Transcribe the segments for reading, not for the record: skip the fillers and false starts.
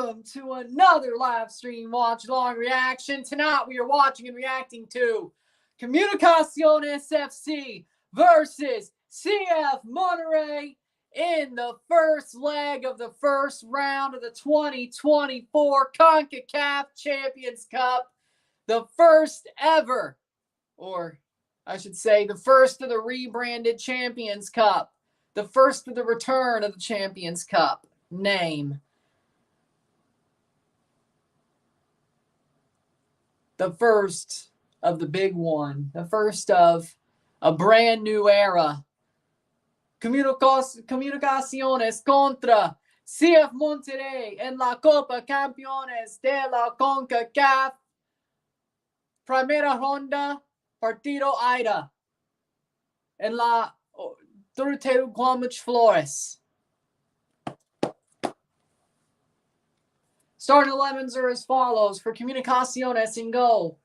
welcome to another live stream watch-along reaction. Tonight we are watching and reacting to Comunicaciones FC versus CF Monterrey in the first leg of the first round of the 2024 CONCACAF Champions Cup. The first ever, or I should say the first of the rebranded Champions Cup. The first of the return of the Champions Cup. Name. The first of the big one. The first of a brand new era. Comunicaciones contra CF Monterrey en la Copa Campeones de la CONCACAF. Primera ronda, partido ida. En la Doroteo Guamach Flores. Starting 11s are as follows. For Comunicaciones in goal,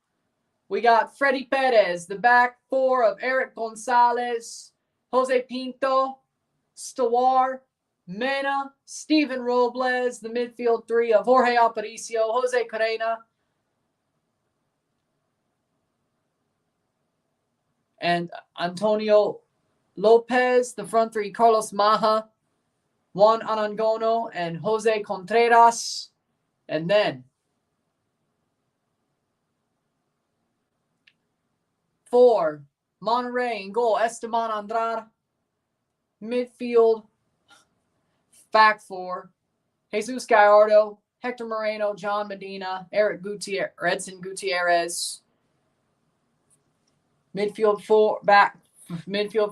we got Freddy Perez, the back four of Eric Gonzalez, Jose Pinto, Stawar, Mena, Steven Robles, the midfield three of Jorge Aparicio, Jose Carrena, and Antonio Lopez, the front three, Carlos Maja, Juan Anangono, and Jose Contreras. And then for Monterrey in goal, Esteban Andrade. Midfield, back four, Jesus Gallardo, Hector Moreno, John Medina, Eric Gutierrez, Edson Gutierrez. Midfield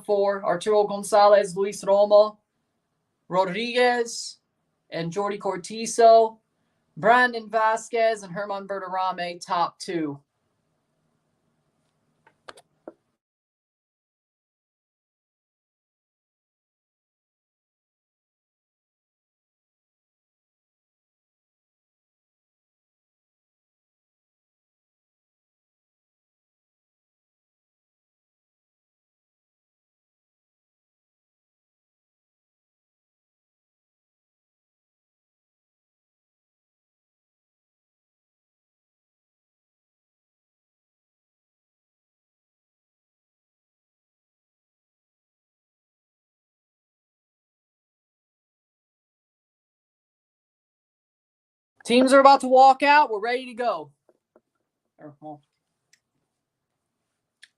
four, Arturo Gonzalez, Luis Romo, Rodriguez, and Jordi Cortizo. Brandon Vasquez and Herman Berterame, top two. Teams are about to walk out. We're ready to go.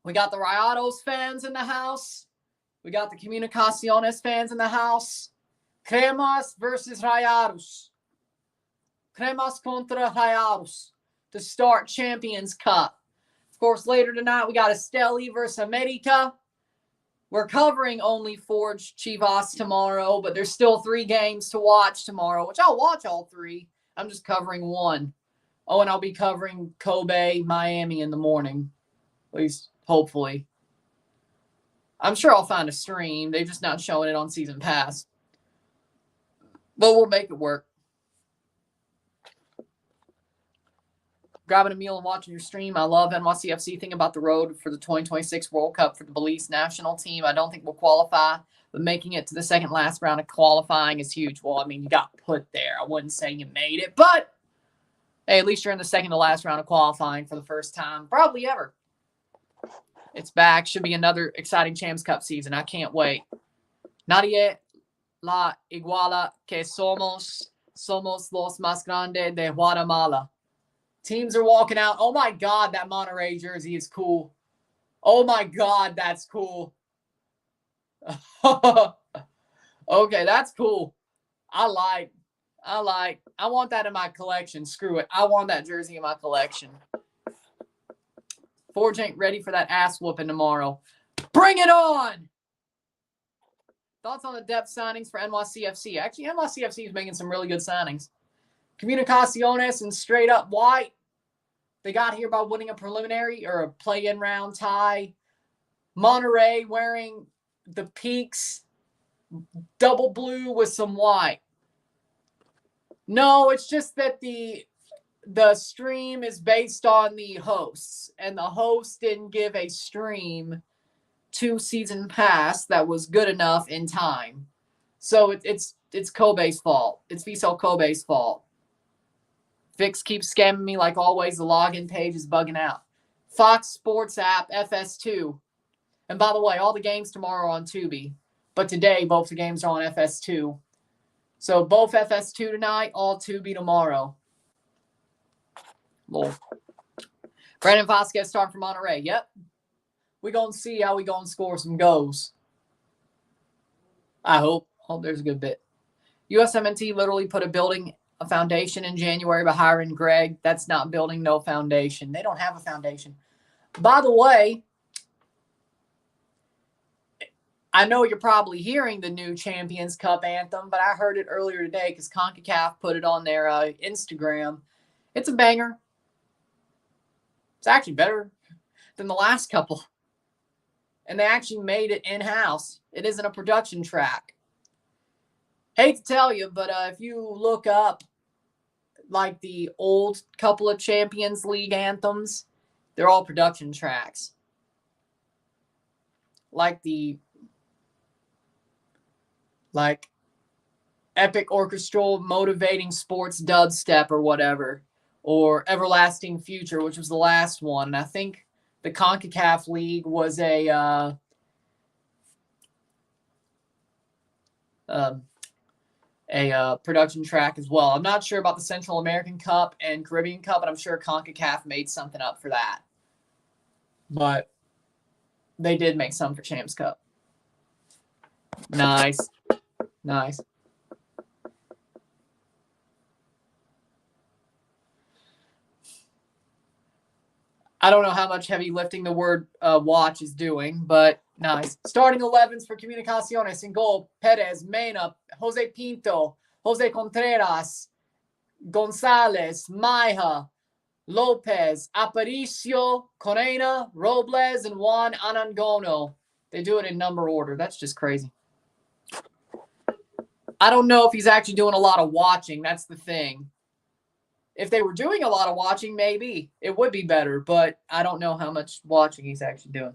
We got the Rayados fans in the house. We got the Comunicaciones fans in the house. Cremas versus Rayados. Cremas contra Rayados to start Champions Cup. Of course, later tonight, we got Esteli versus America. We're covering only Forged Chivas tomorrow, but there's still 3 games to watch tomorrow, which I'll watch all 3. I'm just covering one. Oh, and I'll be covering Kobe, Miami in the morning. At least, hopefully. I'm sure I'll find a stream. They're just not showing it on Season Pass. But we'll make it work. Grabbing a meal and watching your stream. I love NYCFC. Thinking about the road for the 2026 World Cup for the Belize national team. I don't think we'll qualify. But making it to the second last round of qualifying is huge. Well, I mean, you got put there. I wouldn't say you made it, but hey, at least you're in the second to last round of qualifying for the first time, probably ever. It's back. Should be another exciting Champions Cup season. I can't wait. Nadie la iguala que somos. Somos los más grandes de Guatemala. Teams are walking out. Oh, my God, that Monterrey jersey is cool. Oh, my God, that's cool. Okay, that's cool. I want that in my collection. Screw it. I want that jersey in my collection. Forge ain't ready for that ass whooping tomorrow. Bring it on! Thoughts on the depth signings for NYCFC? Actually, NYCFC is making some really good signings. Comunicaciones and straight up white. They got here by winning a preliminary or a play-in round tie. Monterrey wearing the peaks, double blue with some white. No, it's just that the stream is based on the hosts, and the host didn't give a stream to Season Pass that was good enough in time. So it's Kobe's fault. It's Vissel Kobe's fault. Vix keeps scamming me like always. The login page is bugging out. Fox Sports app, FS2. And by the way, all the games tomorrow are on Tubi. But today, both the games are on FS2. So both FS2 tonight, all Tubi tomorrow. Lol. Brandon Vasquez starting for Monterrey. Yep. We're going to see how we going to score some goals. I hope. Hope there's a good bit. USMNT literally put a foundation in January by hiring Greg. That's not building no foundation. They don't have a foundation. By the way, I know you're probably hearing the new Champions Cup anthem, but I heard it earlier today because CONCACAF put it on their Instagram. It's a banger. It's actually better than the last couple. And they actually made it in-house. It isn't a production track. Hate to tell you, but if you look up like the old couple of Champions League anthems, they're all production tracks. Like epic orchestral motivating sports dubstep or whatever, or Everlasting Future, which was the last one. And I think the CONCACAF League was a production track as well. I'm not sure about the Central American Cup and Caribbean Cup, but I'm sure CONCACAF made something up for that. But they did make some for Champs Cup. Nice. Nice. I don't know how much heavy lifting the word watch is doing, but nice. Starting 11s for Comunicaciones in goal. Perez, Mena, Jose Pinto, Jose Contreras, Gonzalez, Maija, Lopez, Aparicio, Corena, Robles, and Juan Anangono. They do it in number order. That's just crazy. I don't know if he's actually doing a lot of watching. That's the thing. If they were doing a lot of watching, maybe it would be better, but I don't know how much watching he's actually doing.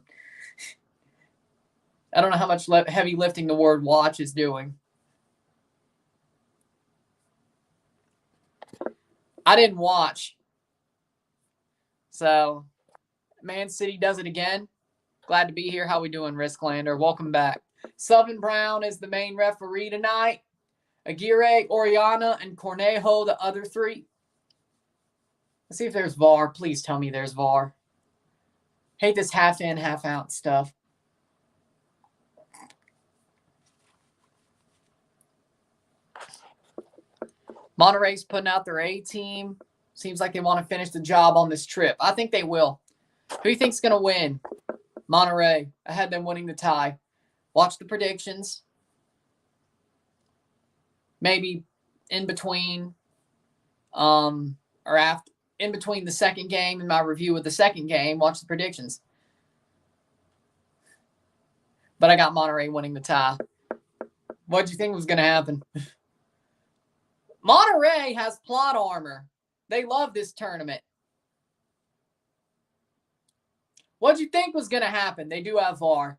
I don't know how much heavy lifting the word watch is doing. I didn't watch. So, Man City does it again. Glad to be here. How we doing, Risklander? Welcome back. Sullivan Brown is the main referee tonight. Aguirre, Oriana, and Cornejo, the other three. Let's see if there's VAR. Please tell me there's VAR. Hate this half in, half out stuff. Monterrey's putting out their A team. Seems like they want to finish the job on this trip. I think they will. Who do you think's going to win? Monterrey. I had them winning the tie. Watch the predictions. Maybe in between or after. In between the second game and my review of the second game, watch the predictions. But I got Monterrey winning the tie. What do you think was going to happen? Monterrey has plot armor. They love this tournament. What do you think was going to happen? They do have VAR.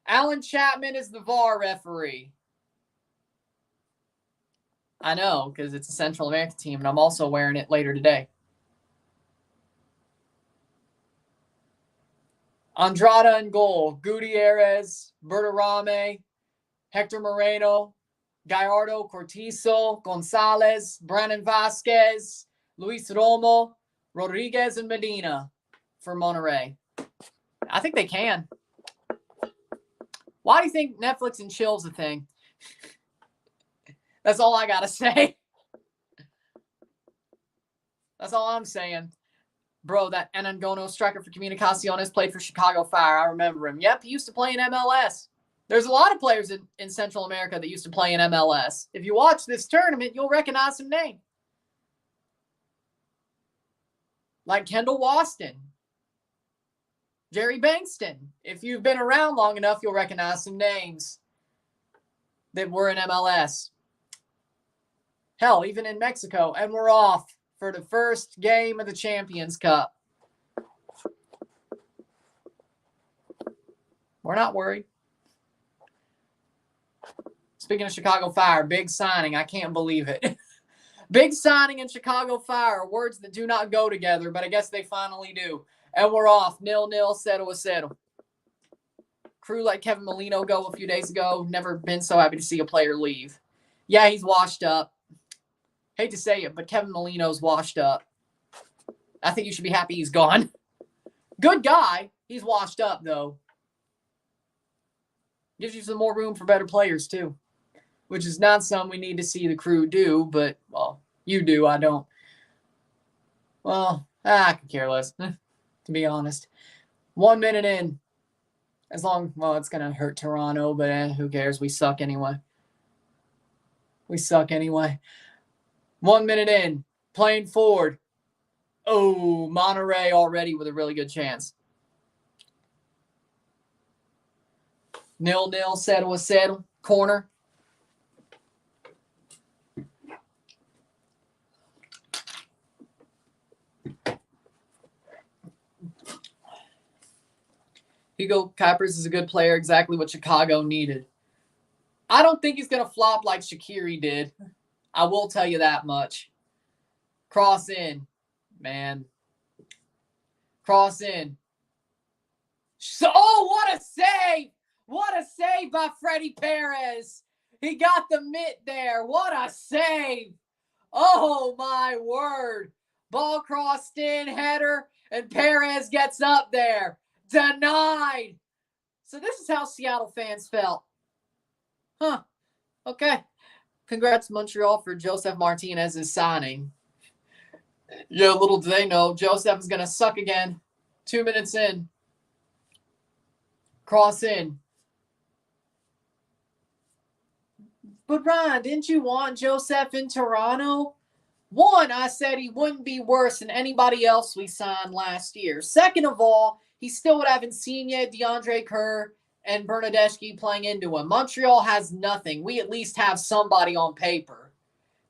Alan Chapman is the VAR referee. I know, because it's a Central American team, and I'm also wearing it later today. Andrada in goal. Gutierrez, Bertarame, Hector Moreno, Gallardo, Cortizo, Gonzalez, Brandon Vasquez, Luis Romo, Rodriguez, and Medina for Monterrey. I think they can. Why do you think Netflix and chill's a thing? That's all I got to say. That's all I'm saying. Bro, that Anangono striker for Comunicaciones played for Chicago Fire. I remember him. Yep, he used to play in MLS. There's a lot of players in Central America that used to play in MLS. If you watch this tournament, you'll recognize some names. Like Kendall Waston. Jerry Bankston. If you've been around long enough, you'll recognize some names that were in MLS. Hell, even in Mexico. And we're off for the first game of the Champions Cup. We're not worried. Speaking of Chicago Fire, big signing. I can't believe it. Big signing in Chicago Fire. Words that do not go together, but I guess they finally do. And we're off. 0-0, 0-0. Crew let Kevin Molino go a few days ago. Never been so happy to see a player leave. Yeah, he's washed up. Hate to say it, but Kevin Molino's washed up. I think you should be happy he's gone. Good guy. He's washed up, though. Gives you some more room for better players, too. Which is not something we need to see the Crew do, but, well, you do. I don't. Well, I could care less, to be honest. 1 minute in. As long, well, it's going to hurt Toronto, but who cares? We suck anyway. We suck anyway. 1 minute in. Playing forward. Oh, Monterrey already with a really good chance. 0-0, settle. Corner. Hugo Kuipers is a good player, exactly what Chicago needed. I don't think he's going to flop like Shaqiri did. I will tell you that much. Cross in. Man. Cross in. So, oh, what a save! What a save by Freddie Perez. He got the mitt there. What a save. Oh, my word. Ball crossed in, header, and Perez gets up there. Denied. So this is how Seattle fans felt. Huh. Okay. Congrats, Montreal, for Joseph Martinez's signing. Yeah, little do they know, Joseph is going to suck again. 2 minutes in. Cross in. But Ryan, didn't you want Joseph in Toronto? One, I said he wouldn't be worse than anybody else we signed last year. Second of all, he still would have Insigne, DeAndre Kerr, and Bernadeschi playing into him. Montreal has nothing. We at least have somebody on paper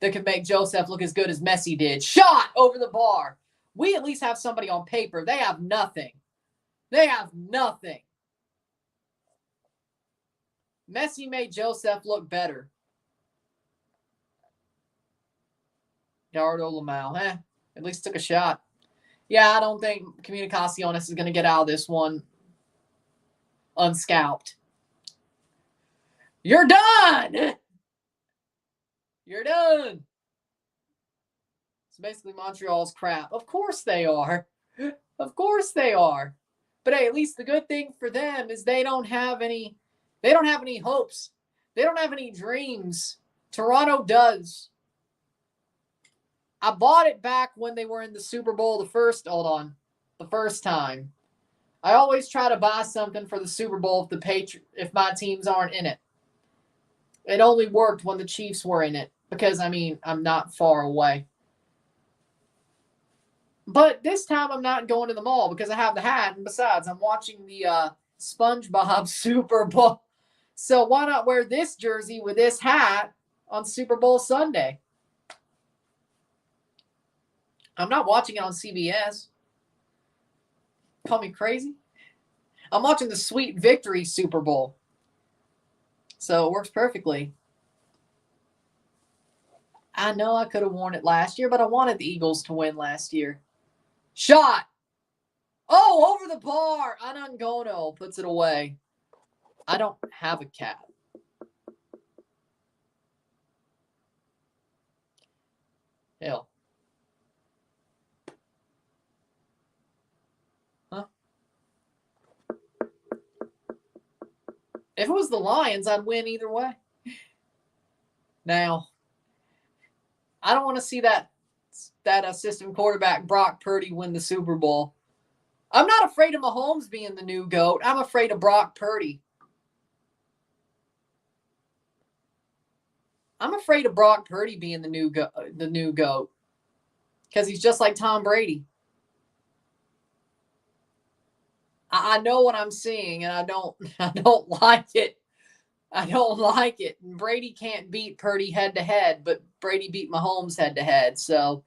that can make Joseph look as good as Messi did. Shot over the bar. We at least have somebody on paper. They have nothing. They have nothing. Messi made Joseph look better. Girault Lamau. At least took a shot. Yeah, I don't think Comunicaciones is going to get out of this one unscalped. You're done! You're done! So basically Montreal's crap. Of course they are. Of course they are. But hey, at least the good thing for them is they don't have any hopes. They don't have any dreams. Toronto does. I bought it back when they were in the Super Bowl the first time. I always try to buy something for the Super Bowl if my teams aren't in it. It only worked when the Chiefs were in it because, I'm not far away. But this time I'm not going to the mall because I have the hat, and besides, I'm watching the SpongeBob Super Bowl. So why not wear this jersey with this hat on Super Bowl Sunday? I'm not watching it on CBS. Call me crazy. I'm watching the Sweet Victory Super Bowl. So it works perfectly. I know I could have worn it last year, but I wanted the Eagles to win last year. Shot. Oh, over the bar. Anangono puts it away. I don't have a cap. Hell. If it was the Lions, I'd win either way. Now, I don't want to see that assistant quarterback Brock Purdy win the Super Bowl. I'm not afraid of Mahomes being the new GOAT. I'm afraid of Brock Purdy. I'm afraid of Brock Purdy being the new GOAT because he's just like Tom Brady. I know what I'm seeing, and I don't like it. I don't like it. And Brady can't beat Purdy head-to-head, but Brady beat Mahomes head-to-head. So,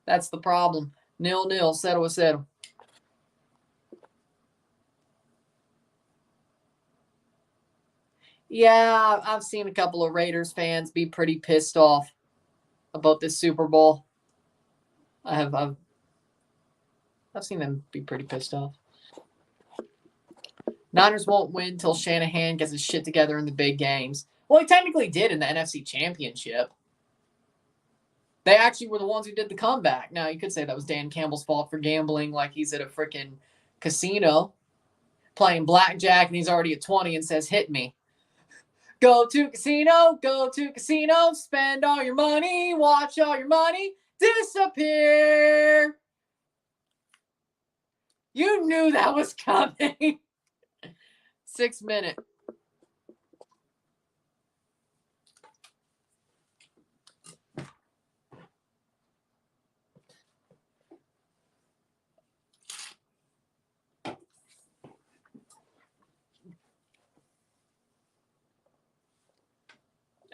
that's the problem. 0-0, settle. Yeah, I've seen a couple of Raiders fans be pretty pissed off about this Super Bowl. I've seen them be pretty pissed off. Niners won't win till Shanahan gets his shit together in the big games. Well, he technically did in the NFC Championship. They actually were the ones who did the comeback. Now, you could say that was Dan Campbell's fault for gambling like he's at a freaking casino playing blackjack and he's already at 20 and says, hit me. Go to casino, spend all your money, watch all your money disappear. You knew that was coming. 6 minute.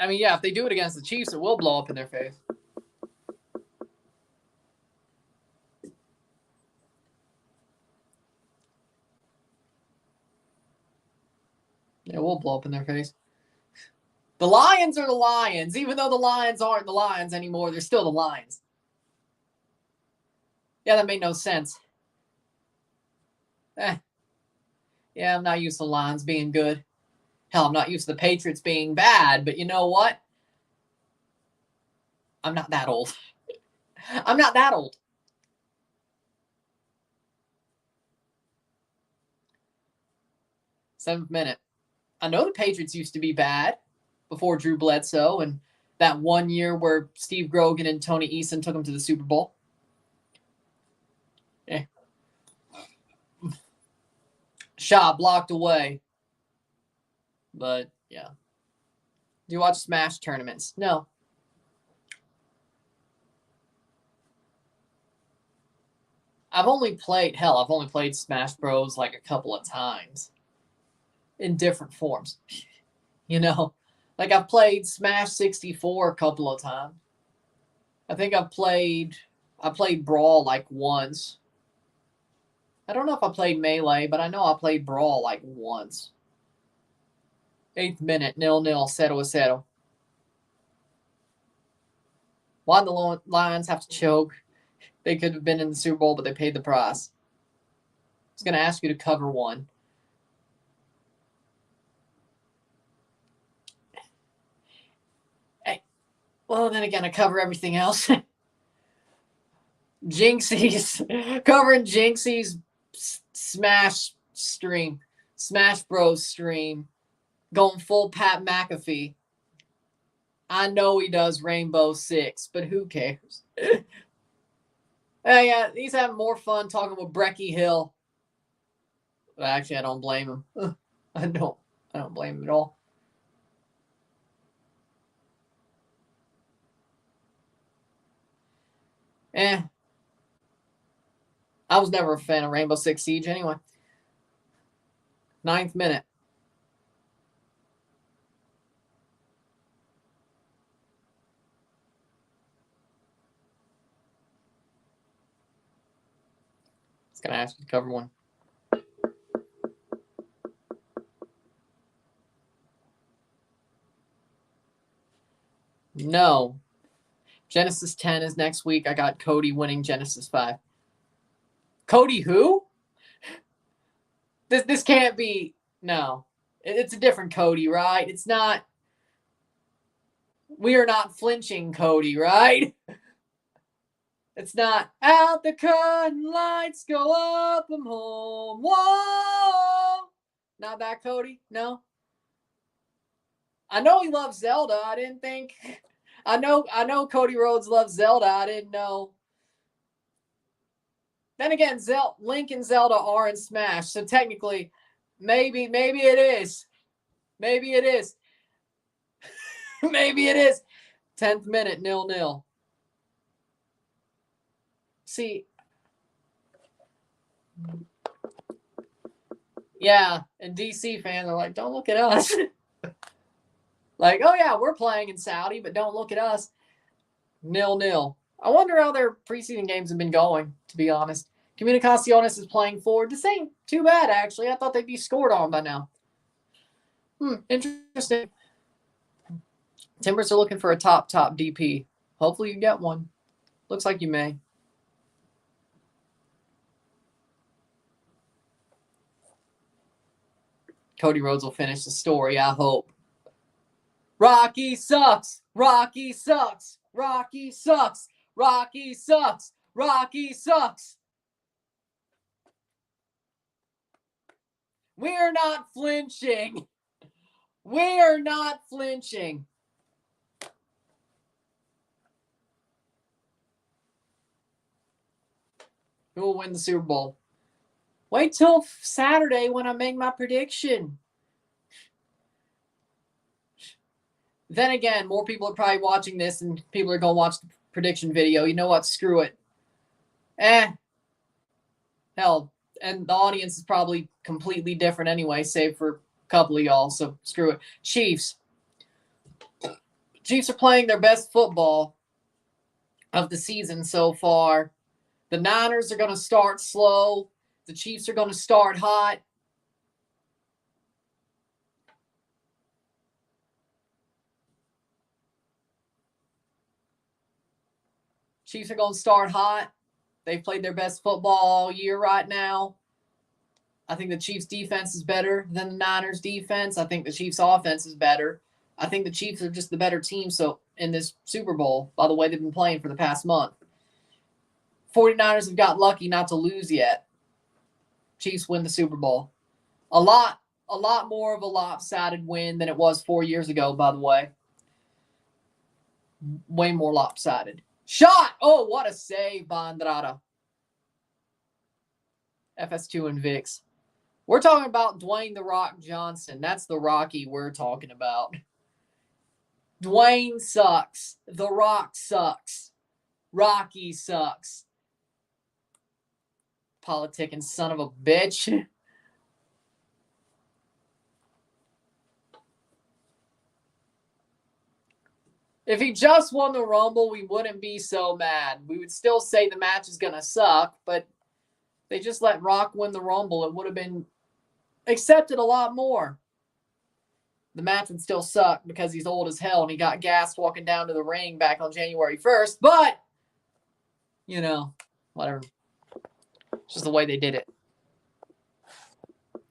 I mean, yeah, if they do it against the Chiefs, it will blow up in their face. It will blow up in their face. The Lions are the Lions. Even though the Lions aren't the Lions anymore, they're still the Lions. Yeah, that made no sense. Yeah, I'm not used to the Lions being good. Hell, I'm not used to the Patriots being bad, but you know what? I'm not that old. I'm not that old. Seventh minute. I know the Patriots used to be bad before Drew Bledsoe and that 1 year where Steve Grogan and Tony Eason took them to the Super Bowl. Yeah. Shot blocked away. But, yeah. Do you watch Smash tournaments? No. I've only played Smash Bros. Like a couple of times. In different forms. You know? Like I've played Smash 64 a couple of times. I think I played Brawl like once. I don't know if I played Melee, but I know I played Brawl like once. 8th minute, 0-0, 0-0. Why'd the Lions have to choke? They could have been in the Super Bowl, but they paid the price. I was going to ask you to cover one. Hey, well, then again, I cover everything else. Jinxie's, covering Jinxie's Smash stream. Smash Bros stream. Going full Pat McAfee. I know he does Rainbow Six, but who cares? Hey, he's having more fun talking with Brecky Hill. But actually, I don't blame him. I don't blame him at all. I was never a fan of Rainbow Six Siege anyway. 9th minute. Going to ask you to cover one. No. Genesis 10 is next week. I got Cody winning Genesis 5. Cody who? This can't be. No. It's a different Cody, right? It's not. We are not flinching Cody, right? It's not out the curtain, lights go up, I'm home. Whoa! Not that Cody? No? I know he loves Zelda. I didn't think. I know Cody Rhodes loves Zelda. I didn't know. Then again, Link and Zelda are in Smash, so technically, maybe it is. Maybe it is. Maybe it is. 10th minute, 0-0. See, yeah, and DC fans are like, don't look at us. Like, oh yeah, we're playing in Saudi, but don't look at us. 0-0. I wonder how their preseason games have been going, to be honest. Comunicaciones is playing forward. This ain't too bad, actually. I thought they'd be scored on by now. Interesting. Timbers are looking for a top DP. Hopefully you get one. Looks like you may. Cody Rhodes will finish the story, I hope. Rocky sucks. Rocky sucks. Rocky sucks. Rocky sucks. Rocky sucks. We're not flinching. We're not flinching. Who will win the Super Bowl? Wait till Saturday when I make my prediction. Then again, more people are probably watching this and people are going to watch the prediction video. You know what? Screw it. Hell, and the audience is probably completely different anyway, save for a couple of y'all, so screw it. Chiefs. Chiefs are playing their best football of the season so far. The Niners are going to start slow. The Chiefs are going to start hot. Chiefs are going to start hot. They've played their best football all year right now. I think the Chiefs' defense is better than the Niners' defense. I think the Chiefs' offense is better. I think the Chiefs are just the better team so in this Super Bowl, by the way they've been playing for the past month. 49ers have got lucky not to lose yet. Chiefs win the Super Bowl. A lot more of a lopsided win than it was 4 years ago, by the way. Way more lopsided. Shot! Oh, what a save by Andrada. FS2 and Vix. We're talking about Dwayne The Rock Johnson. That's the Rocky we're talking about. Dwayne sucks. The Rock sucks. Rocky sucks. Politicking son of a bitch. If he just won the Rumble, we wouldn't be so mad. We would still say the match is going to suck, but they just let Rock win the Rumble. It would have been accepted a lot more. The match would still suck because he's old as hell and he got gassed walking down to the ring back on January 1st. But, you know, whatever. It's just the way they did it.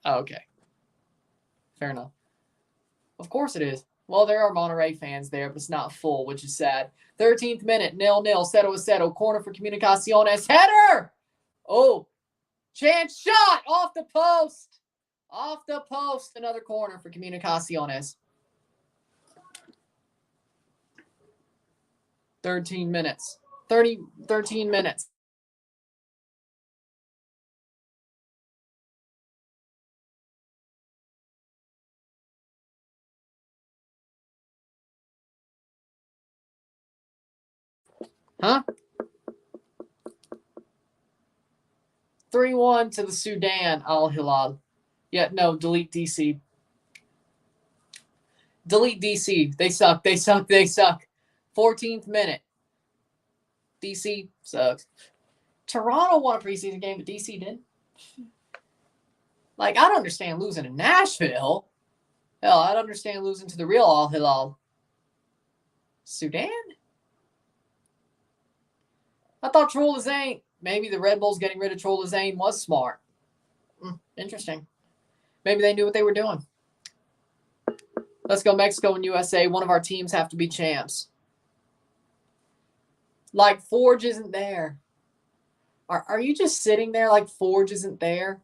Oh, okay. Fair enough. Of course it is. Well, there are Monterrey fans there, but it's not full, which is sad. 13th minute, 0-0, 0-0, corner for Comunicaciones. Header! Oh, chance shot off the post. Off the post, another corner for Comunicaciones. 13 minutes. 13 minutes. Huh? 3-1 to the Sudan, Al Hilal. Yeah, no, delete DC. Delete DC. They suck. They suck. They suck. 14th minute. DC sucks. Toronto won a preseason game, but DC didn't. Like, I don't understand losing to Nashville. Hell, I don't understand losing to the real Al Hilal. Sudan? I thought Troll Zane, maybe the Red Bulls getting rid of Troll Zane was smart. Interesting. Maybe they knew what they were doing. Let's go Mexico and USA. One of our teams have to be champs. Like Forge isn't there. Are you just sitting there like Forge isn't there?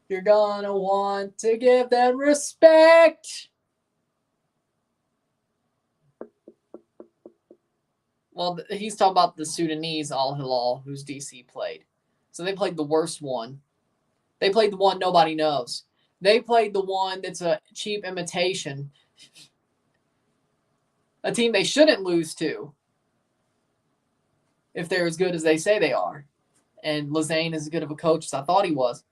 You're gonna want to give them respect. Well, he's talking about the Sudanese Al Hilal, who's DC played. So they played the worst one. They played the one nobody knows. They played the one that's a cheap imitation. A team they shouldn't lose to if they're as good as they say they are. And Lazane is as good of a coach as I thought he was.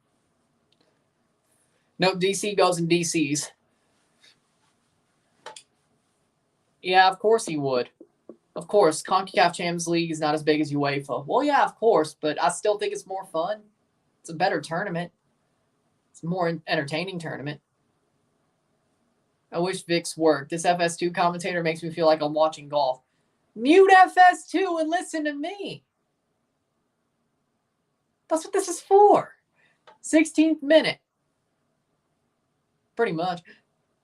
Nope, DC goes in DCs. Yeah, of course he would. Of course, CONCACAF Champions League is not as big as UEFA. Well, yeah, of course, but I still think it's more fun. It's a better tournament. It's a more entertaining tournament. I wish VIX worked. This FS2 commentator makes me feel like I'm watching golf. Mute FS2 and listen to me. That's what this is for. 16th minute. Pretty much.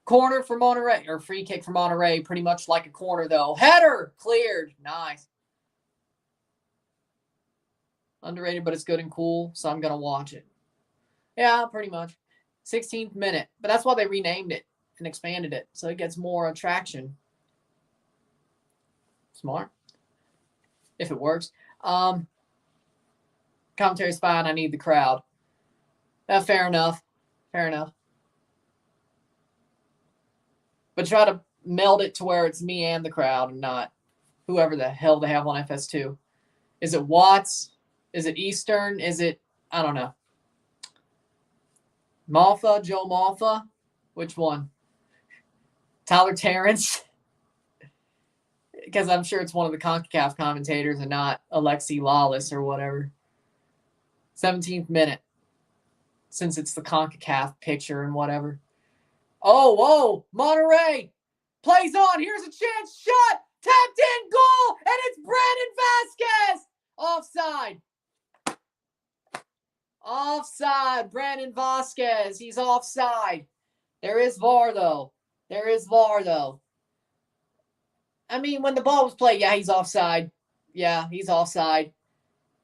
Corner for Monterrey, or free kick for Monterrey, pretty much like a corner, though. Header, cleared. Nice. Underrated, but it's good and cool, so I'm going to watch it. Yeah, pretty much. 16th minute. But that's why they renamed it and expanded it, so it gets more attraction. Smart. If it works. Commentary's fine. I need the crowd. Fair enough. Fair enough. But try to meld it to where it's me and the crowd and not whoever the hell they have on FS2. Is it Watts? Is it Eastern? Is it, I don't know. Malfa? Joe Malfa? Which one? Tyler Terrence? Because I'm sure it's one of the CONCACAF commentators and not Alexi Lawless or whatever. 17th minute. Since it's the CONCACAF picture and whatever. Oh, whoa, Monterrey plays on. Here's a chance shot. Tapped in, goal, and it's Brandon Vasquez. Offside. Offside. Brandon Vasquez. He's offside. There is VAR, though. There is VAR, though. I mean, when the ball was played, yeah, he's offside. Yeah, he's offside.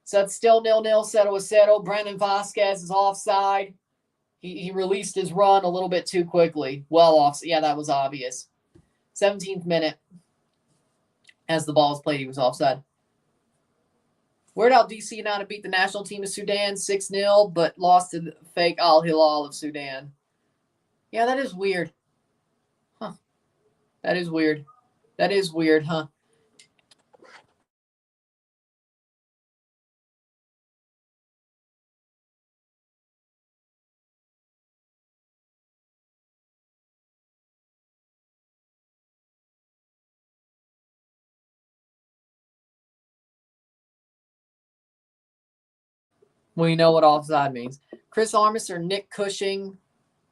So it's still 0-0, 0-0. Brandon Vasquez is offside. He released his run a little bit too quickly. Well off. Yeah, that was obvious. 17th minute. As the ball was played, he was offside. Weird how DC United beat the national team of Sudan 6-0, but lost to the fake Al Hilal of Sudan. Yeah, that is weird. Huh. That is weird. That is weird, huh? We know what offside means. Chris Armas or Nick Cushing?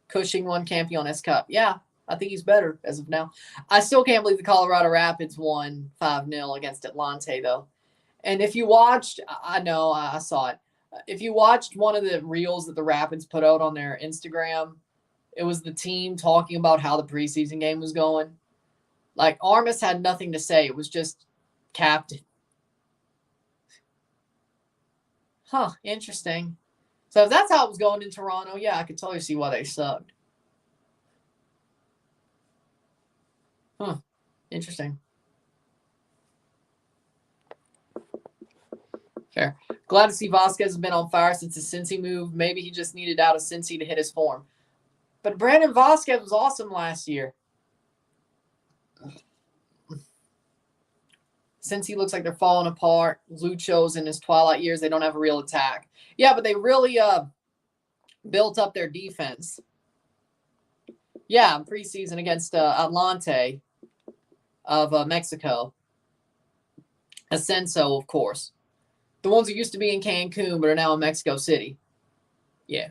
Cushing won Campeones Cup. Yeah, I think he's better as of now. I still can't believe the Colorado Rapids won 5-0 against Atlante, though. And if you watched, I know, I saw it. If you watched one of the reels that the Rapids put out on their Instagram, it was the team talking about how the preseason game was going. Like, Armas had nothing to say. It was just captain. Huh, interesting. So if that's how it was going in Toronto, yeah, I could totally see why they sucked. Huh, interesting. Fair. Glad to see Vasquez has been on fire since his Cincy move. Maybe he just needed out of Cincy to hit his form. But Brandon Vasquez was awesome last year. Cincy looks like they're falling apart. Lucho's in his twilight years. They don't have a real attack. Yeah, but they really built up their defense. Yeah, preseason against Atlante of Mexico. Ascenso, of course. The ones who used to be in Cancun but are now in Mexico City. Yeah,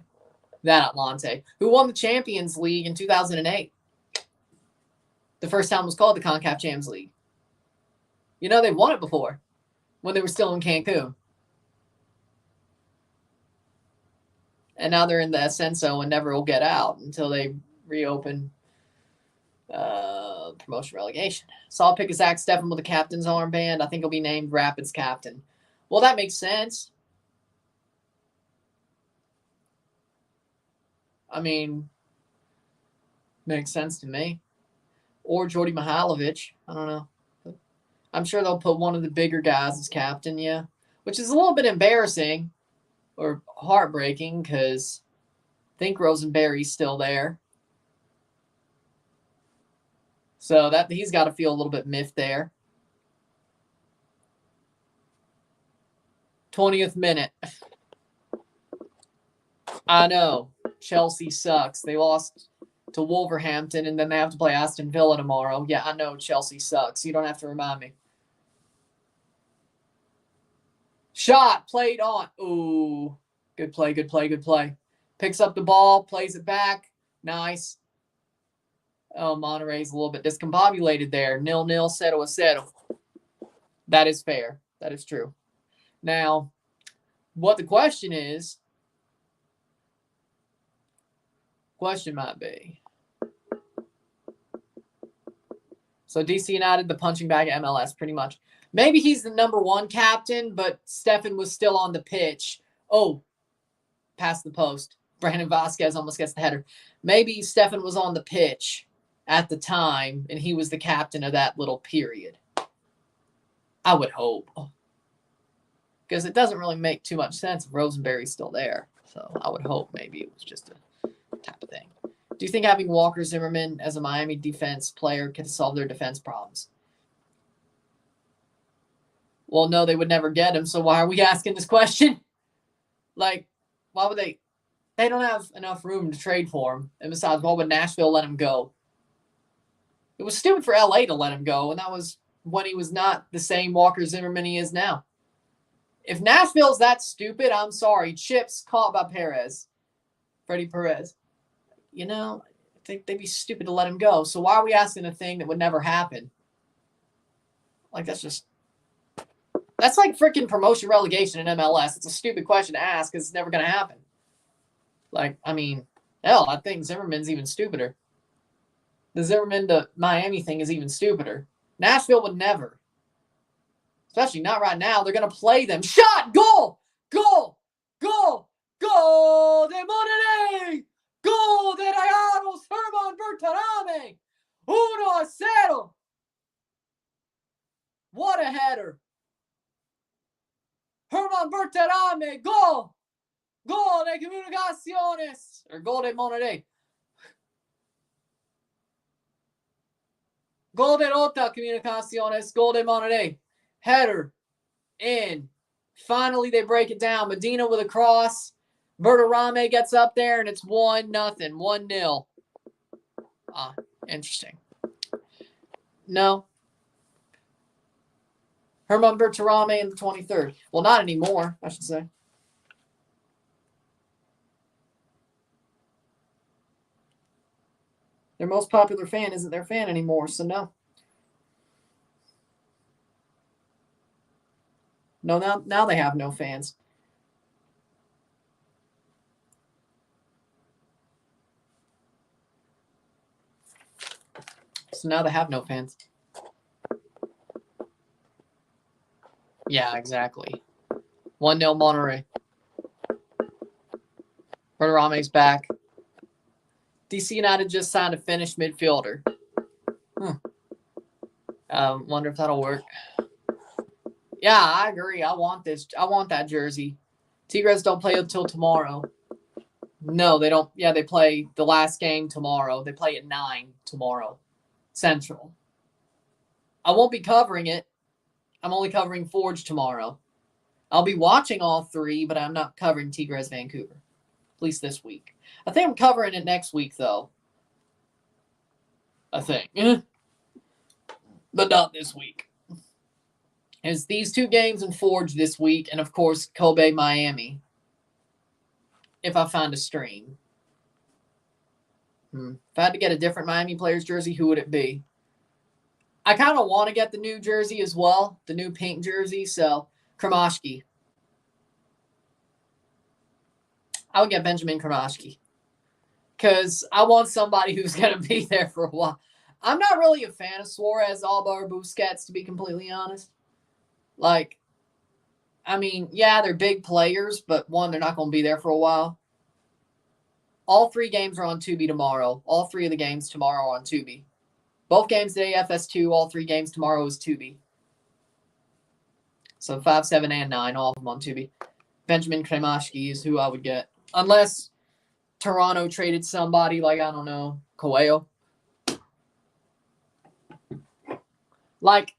that Atlante. Who won the Champions League in 2008. The first time it was called the CONCACAF Champions League. You know, they've won it before when they were still in Cancun. And now they're in the Ascenso and never will get out until they reopen promotion relegation. Saw pick Zach Steffen with the captain's armband. I think he'll be named Rapids captain. Well, that makes sense. I mean, makes sense to me. Or Jordy Mihailovic. I don't know. I'm sure they'll put one of the bigger guys as captain, yeah. Which is a little bit embarrassing or heartbreaking because I think Rosenberry's still there. So that he's got to feel a little bit miffed there. 20th minute. I know. Chelsea sucks. They lost to Wolverhampton, and then they have to play Aston Villa tomorrow. Yeah, I know Chelsea sucks. You don't have to remind me. Shot played on. Ooh. Good play, good play, good play. Picks up the ball, plays it back. Nice. Oh, Monterrey's a little bit discombobulated there. 0-0, 0-0. That is fair. That is true. Now, what the question is, question might be. So DC United, the punching bag at MLS, pretty much. Maybe he's the number one captain, but Stefan was still on the pitch. Oh, past the post. Brandon Vasquez almost gets the header. Maybe Stefan was on the pitch at the time, and he was the captain of that little period. I would hope. Because it doesn't really make too much sense if Rosenberry's still there. So I would hope maybe it was just a type of thing. Do you think having Walker Zimmerman as a Miami defense player could solve their defense problems? Well, no, they would never get him, so why are we asking this question? Like, why would they? They don't have enough room to trade for him. And besides, why would Nashville let him go? It was stupid for LA to let him go, and that was when he was not the same Walker Zimmerman he is now. If Nashville's that stupid, I'm sorry. Chips caught by Freddie Perez. You know, I think they'd be stupid to let him go. So why are we asking a thing that would never happen? Like, that's like freaking promotion relegation in MLS. It's a stupid question to ask because it's never going to happen. Like, I mean, hell, I think Zimmerman's even stupider. The Zimmerman to Miami thing is even stupider. Nashville would never. Especially not right now. They're going to play them. Shot! Goal! Goal! Goal! Goal de Monterrey! Goal de Rayados! Herman Bertarame! 1-0! What a header! Herman Bertarame! Goal! Goal de Comunicaciones! Or Goal de Monterrey. Gol de Rota Comunicaciones, Gol de Monterrey. Header in. Finally, they break it down. Medina with a cross. Bertarame gets up there, and it's 1-0. 1-0. Ah, interesting. No. Herman Bertarame in the 23rd. Well, not anymore, I should say. Their most popular fan isn't their fan anymore, so no. No, now they have no fans. So now they have no fans. Yeah, exactly. 1-0 Monterrey. Bertarame's back. DC United just signed a Finnish midfielder. Wonder if that'll work. Yeah, I agree. I want this. I want that jersey. Tigres don't play until tomorrow. No, they don't. Yeah, they play the last game tomorrow. They play at 9 tomorrow, Central. I won't be covering it. I'm only covering Forge tomorrow. I'll be watching all three, but I'm not covering Tigres Vancouver, at least this week. I think I'm covering it next week, though. I think. But not this week. It's these two games in Forge this week, and, of course, Kobe, Miami. If I find a stream. If I had to get a different Miami player's jersey, who would it be? I kind of want to get the new jersey as well, the new pink jersey, so Kromashki. I would get Benjamin Kromashki because I want somebody who's going to be there for a while. I'm not really a fan of Suarez, Alba, or Busquets, to be completely honest. Like, I mean, yeah, they're big players, but one, they're not going to be there for a while. All three games are on Tubi tomorrow. All three of the games tomorrow are on Tubi. Both games today, FS2. All three games tomorrow is Tubi. So 5, 7, and 9, all of them on Tubi. Benjamin Kremashki is who I would get. Unless Toronto traded somebody like, I don't know, Coelho. Like,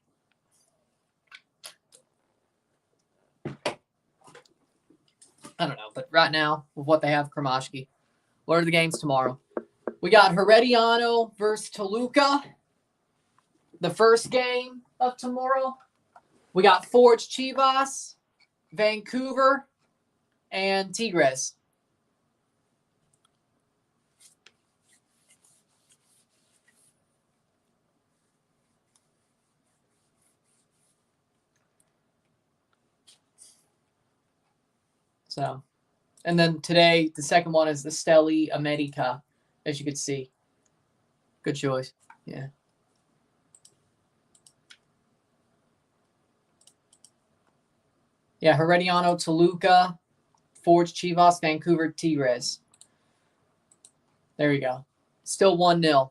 I don't know. But right now, with what they have, Kremashki. What are the games tomorrow? We got Herediano versus Toluca. The first game of tomorrow. We got Forge Chivas, Vancouver, and Tigres. So, and then today, the second one is the Steli America, as you could see. Good choice. Yeah. Yeah, Herediano, Toluca, Forge, Chivas, Vancouver, Tigres. There you go. Still 1-0.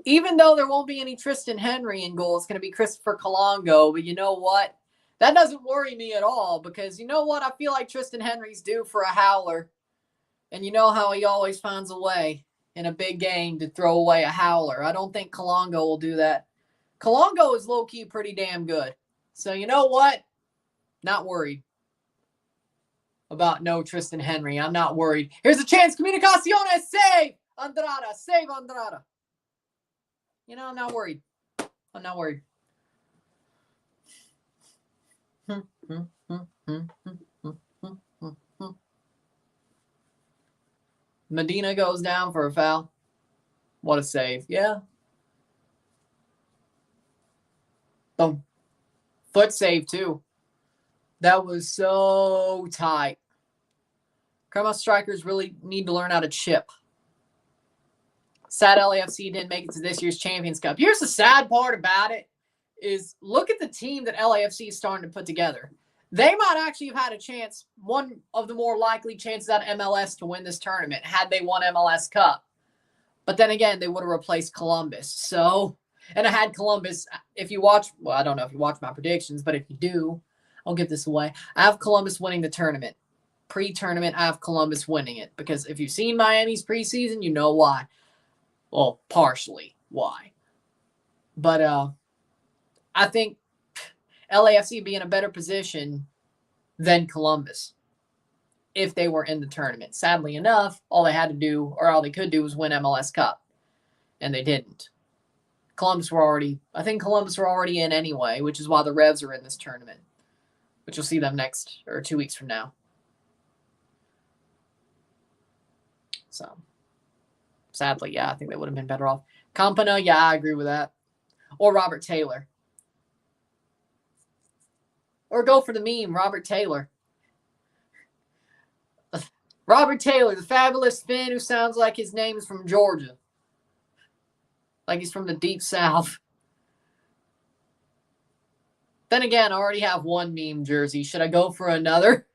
Even though there won't be any Tristan Henry in goal, it's going to be Christopher Colongo. But you know what? That doesn't worry me at all because you know what? I feel like Tristan Henry's due for a howler. And you know how he always finds a way in a big game to throw away a howler. I don't think Colongo will do that. Colongo is low-key pretty damn good. So you know what? Not worried about no Tristan Henry. I'm not worried. Here's a chance. Comunicaciones, save Andrada. Save Andrada. You know, I'm not worried. I'm not worried. Medina goes down for a foul. What a save. Yeah. Boom. Foot save, too. That was so tight. Crema strikers really need to learn how to chip. Sad LAFC didn't make it to this year's Champions Cup. Here's the sad part about it is look at the team that LAFC is starting to put together. They might actually have had a chance, one of the more likely chances out of MLS to win this tournament had they won MLS Cup. But then again, they would have replaced Columbus. So, and I had Columbus, if you watch, well, I don't know if you watch my predictions, but if you do, I'll give this away. I have Columbus winning the tournament. Pre-tournament, I have Columbus winning it. Because if you've seen Miami's preseason, you know why. Well, partially why. But I think LAFC would be in a better position than Columbus if they were in the tournament. Sadly enough, all they had to do, or all they could do, was win MLS Cup. And they didn't. I think Columbus were already in anyway, which is why the Revs are in this tournament. But you'll see them next, or 2 weeks from now. So, sadly, yeah, I think they would have been better off. Campana, yeah, I agree with that. Or Robert Taylor. Or go for the meme, Robert Taylor. Robert Taylor, the fabulous Finn who sounds like his name is from Georgia. Like he's from the deep south. Then again, I already have one meme jersey. Should I go for another?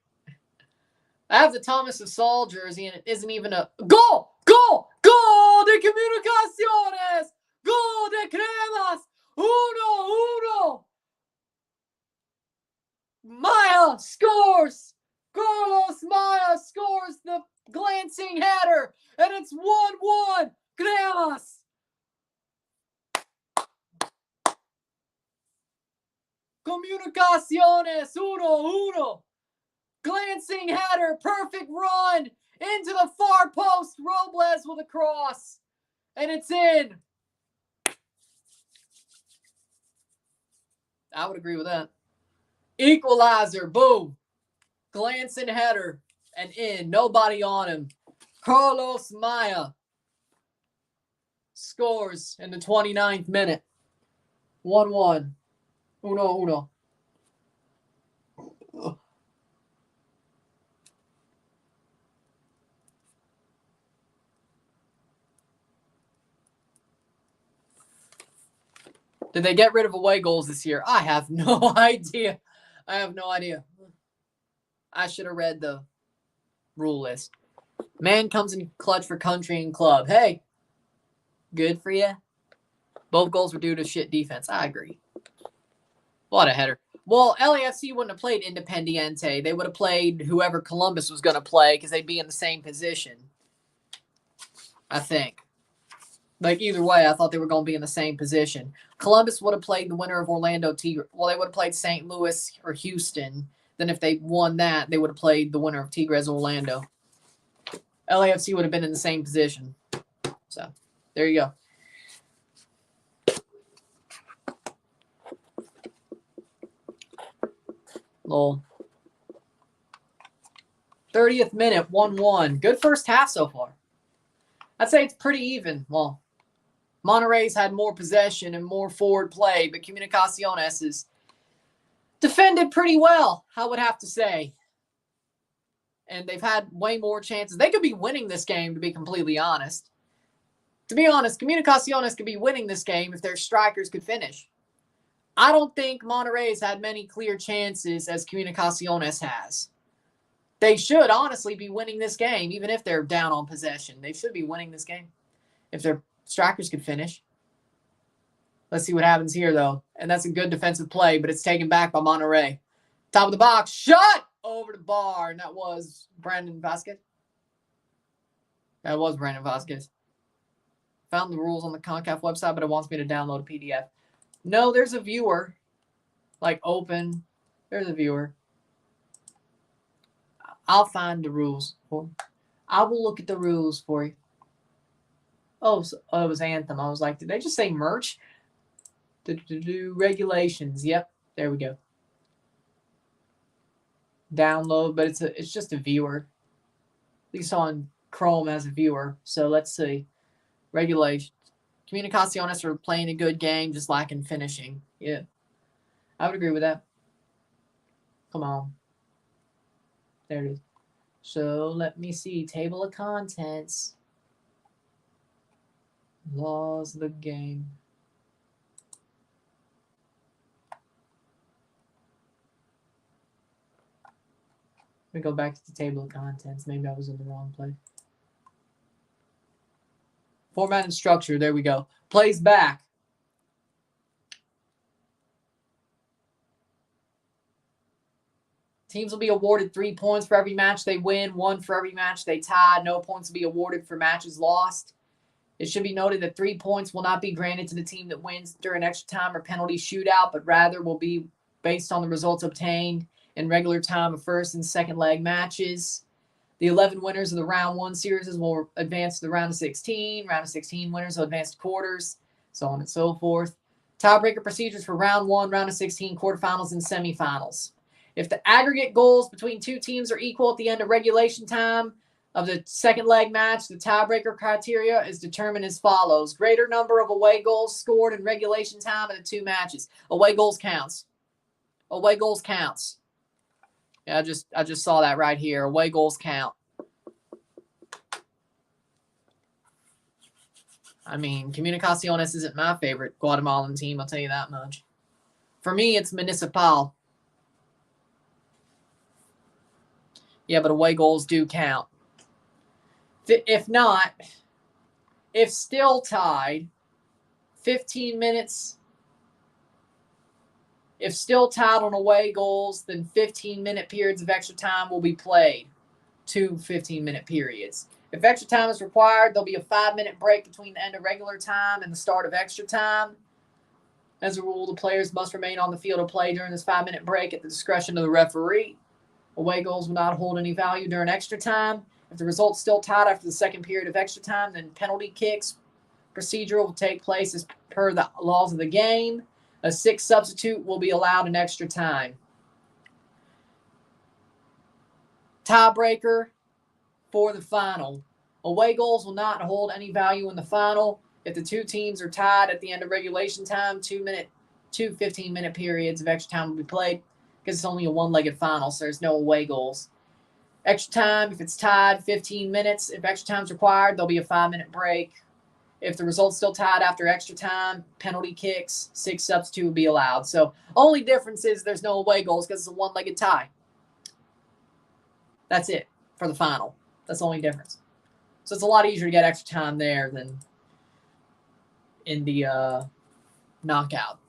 I have the Thomas of Saul jersey, and it isn't even a... Go! Go! Go de Comunicaciones! Go de Cremas! Uno! Maya scores! Carlos Maya scores the glancing header, and it's 1-1. Cremas! Comunicaciones 1-1. Glancing header, perfect run into the far post. Robles with a cross, and it's in. I would agree with that. Equalizer, boom. Glancing header, and in. Nobody on him. Carlos Maya scores in the 29th minute. 1-1. 1-1. Did they get rid of away goals this year? I have no idea. I should have read the rule list. Man comes in clutch for country and club. Hey, good for you. Both goals were due to shit defense. I agree. What a header. Well, LAFC wouldn't have played Independiente. They would have played whoever Columbus was going to play because they'd be in the same position. I think. Like, either way, I thought they were going to be in the same position. Columbus would have played the winner of Orlando Tigres. Well, they would have played St. Louis or Houston. Then if they won that, they would have played the winner of Tigres Orlando. LAFC would have been in the same position. So, there you go. Little 30th minute, 1-1. Good first half so far. I'd say it's pretty even. Well, Monterrey's had more possession and more forward play, but Comunicaciones has defended pretty well, I would have to say. And they've had way more chances. They could be winning this game, to be completely honest. To be honest, Comunicaciones could be winning this game if their strikers could finish. I don't think Monterrey's had many clear chances as Comunicaciones has. They should honestly be winning this game, even if they're down on possession. They should be winning this game if their strikers could finish. Let's see what happens here, though. And that's a good defensive play, but it's taken back by Monterrey. Top of the box, shot over the bar, and that was Brandon Vasquez. That was Brandon Vasquez. Found the rules on the CONCACAF website, but it wants me to download a PDF. No, there's a viewer. Like, open. There's a viewer. I'll find the rules for you. I will look at the rules for you. Oh, it was Anthem. I was like, did they just say merch? Regulations. Yep, there we go. Download, but it's just a viewer. At least on Chrome as a viewer. So let's see. Regulations. Comunicaciones are playing a good game, just lacking finishing. Yeah, I would agree with that. Come on. There it is. So let me see. Table of contents. Laws of the game. Let me go back to the table of contents. Maybe I was in the wrong place. Format and structure. There we go. Plays back. Teams will be awarded 3 points for every match they win, 1 for every match they tie. No points will be awarded for matches lost. It should be noted that 3 points will not be granted to the team that wins during extra time or penalty shootout, but rather will be based on the results obtained in regular time of first and second leg matches. The 11 winners of the round 1 series will advance to the round of 16. Round of 16 winners will advance to quarters, so on and so forth. Tiebreaker procedures for round 1, round of 16, quarterfinals, and semifinals. If the aggregate goals between two teams are equal at the end of regulation time of the second leg match, the tiebreaker criteria is determined as follows. Greater number of away goals scored in regulation time of the two matches. Away goals counts. Away goals counts. Yeah, I just saw that right here. Away goals count. I mean, Comunicaciones isn't my favorite Guatemalan team, I'll tell you that much. For me, it's Municipal. Yeah, but away goals do count. If not, if still tied, 15 minutes. If still tied on away goals, then 15-minute periods of extra time will be played. 2 15-minute periods. If extra time is required, there'll be a 5-minute break between the end of regular time and the start of extra time. As a rule, the players must remain on the field of play during this 5-minute break at the discretion of the referee. Away goals will not hold any value during extra time. If the result's still tied after the second period of extra time, then penalty kicks procedure will take place as per the laws of the game. A 6th substitute will be allowed in extra time. Tiebreaker for the final. Away goals will not hold any value in the final. If the two teams are tied at the end of regulation time, 2 15-minute periods of extra time will be played because it's only a one-legged final, so there's no away goals. Extra time, if it's tied, 15 minutes. If extra time is required, there'll be a 5-minute break. If the result's still tied after extra time, penalty kicks, 6 substitute will be allowed. So only difference is there's no away goals because it's a one-legged tie. That's it for the final. That's the only difference. So it's a lot easier to get extra time there than in the knockout,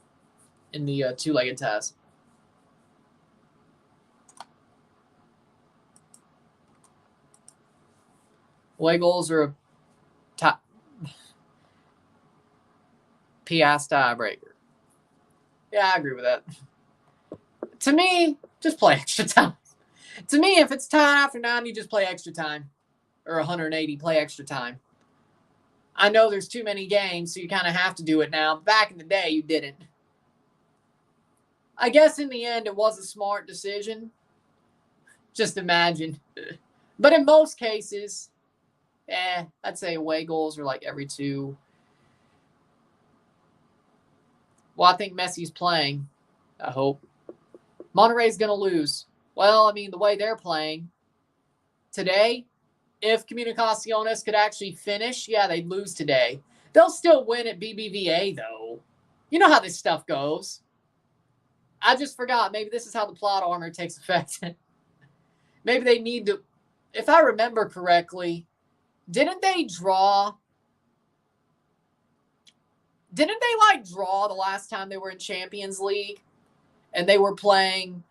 in the two-legged ties. Away goals are a PS tiebreaker. Yeah, I agree with that. To me, just play extra time. To me, if it's tied after 90, just play extra time. Or 180, play extra time. I know there's too many games, so you kind of have to do it now. Back in the day, you didn't. I guess in the end, it was a smart decision. Just imagine But in most cases, I'd say away goals are like every 2. Well, I think Messi's playing. I hope. Monterrey's going to lose. Well, I mean, the way they're playing today, if Comunicaciones could actually finish, yeah, they'd lose today. They'll still win at BBVA, though. You know how this stuff goes. I just forgot. Maybe this is how the plot armor takes effect. Maybe they need to, if I remember correctly, didn't they draw the last time they were in Champions League? And they were playing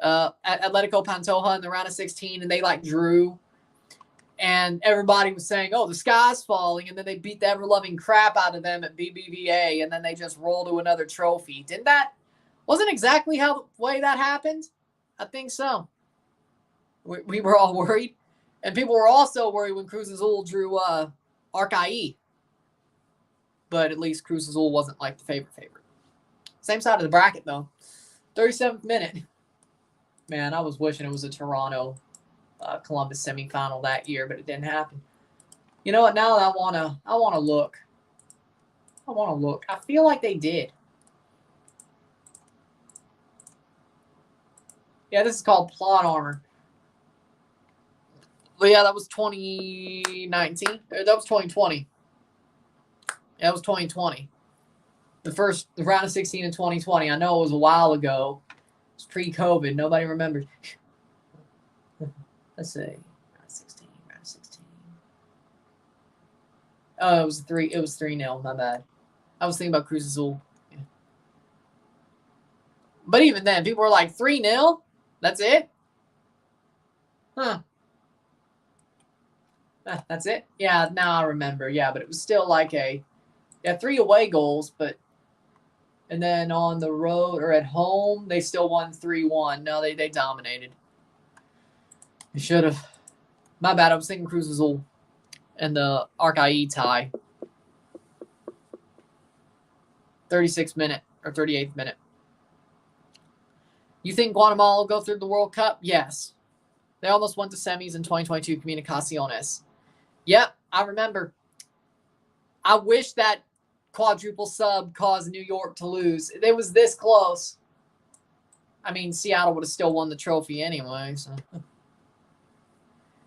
Atletico Pantoja in the round of 16, and they drew. And everybody was saying, oh, the sky's falling. And then they beat the ever-loving crap out of them at BBVA, and then they just roll to another trophy. Wasn't exactly how the way that happened? I think so. We were all worried. And people were also worried when Cruz Azul drew Arcaí. But at least Cruz Azul wasn't the favorite. Same side of the bracket, though. 37th minute. Man, I was wishing it was a Toronto Columbus semifinal that year, but it didn't happen. You know what? Now I want to look. I feel like they did. Yeah, this is called plot armor. But yeah, that was 2019. That was 2020. Yeah, it was 2020. The round of 16 in 2020. I know it was a while ago. It's pre-COVID. Nobody remembers. Let's see. Round of 16. Oh, it was 3-0. My bad. I was thinking about Cruz Azul. Yeah. But even then, people were like, 3-0? That's it? Huh. That's it? Yeah, now I remember. Yeah, but it was still 3 away goals, but and then on the road or at home, they still won 3-1. No, they dominated. They should have. My bad. I was thinking Cruz Azul and the Arcaí tie. 36th minute or 38th minute. You think Guatemala will go through the World Cup? Yes. They almost went to semis in 2022 Comunicaciones. Yep, I remember. I wish that quadruple sub caused New York to lose. It was this close. I mean, Seattle would have still won the trophy anyway. So.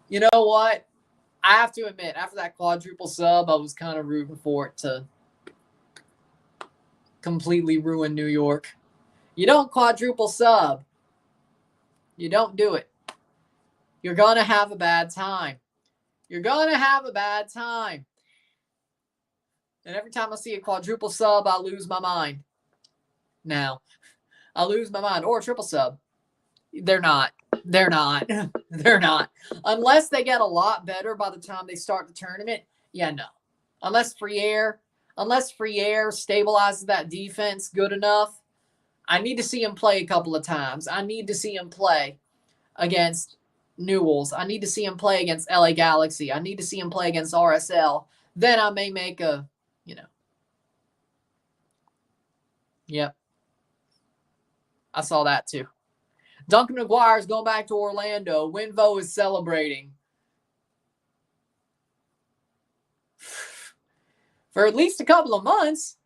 You know what? I have to admit, after that quadruple sub, I was kind of rooting for it to completely ruin New York. You don't quadruple sub. You don't do it. You're going to have a bad time. You're going to have a bad time. And every time I see a quadruple sub, I lose my mind. Now, I lose my mind. Or a triple sub. They're not. They're not. They're not. Unless they get a lot better by the time they start the tournament. Yeah, no. Unless Friere stabilizes that defense good enough. I need to see him play a couple of times. I need to see him play against Newells. I need to see him play against LA Galaxy. I need to see him play against RSL. Then I may make a, Yep. I saw that too. Duncan McGuire is going back to Orlando. Winvo is celebrating. For at least a couple of months.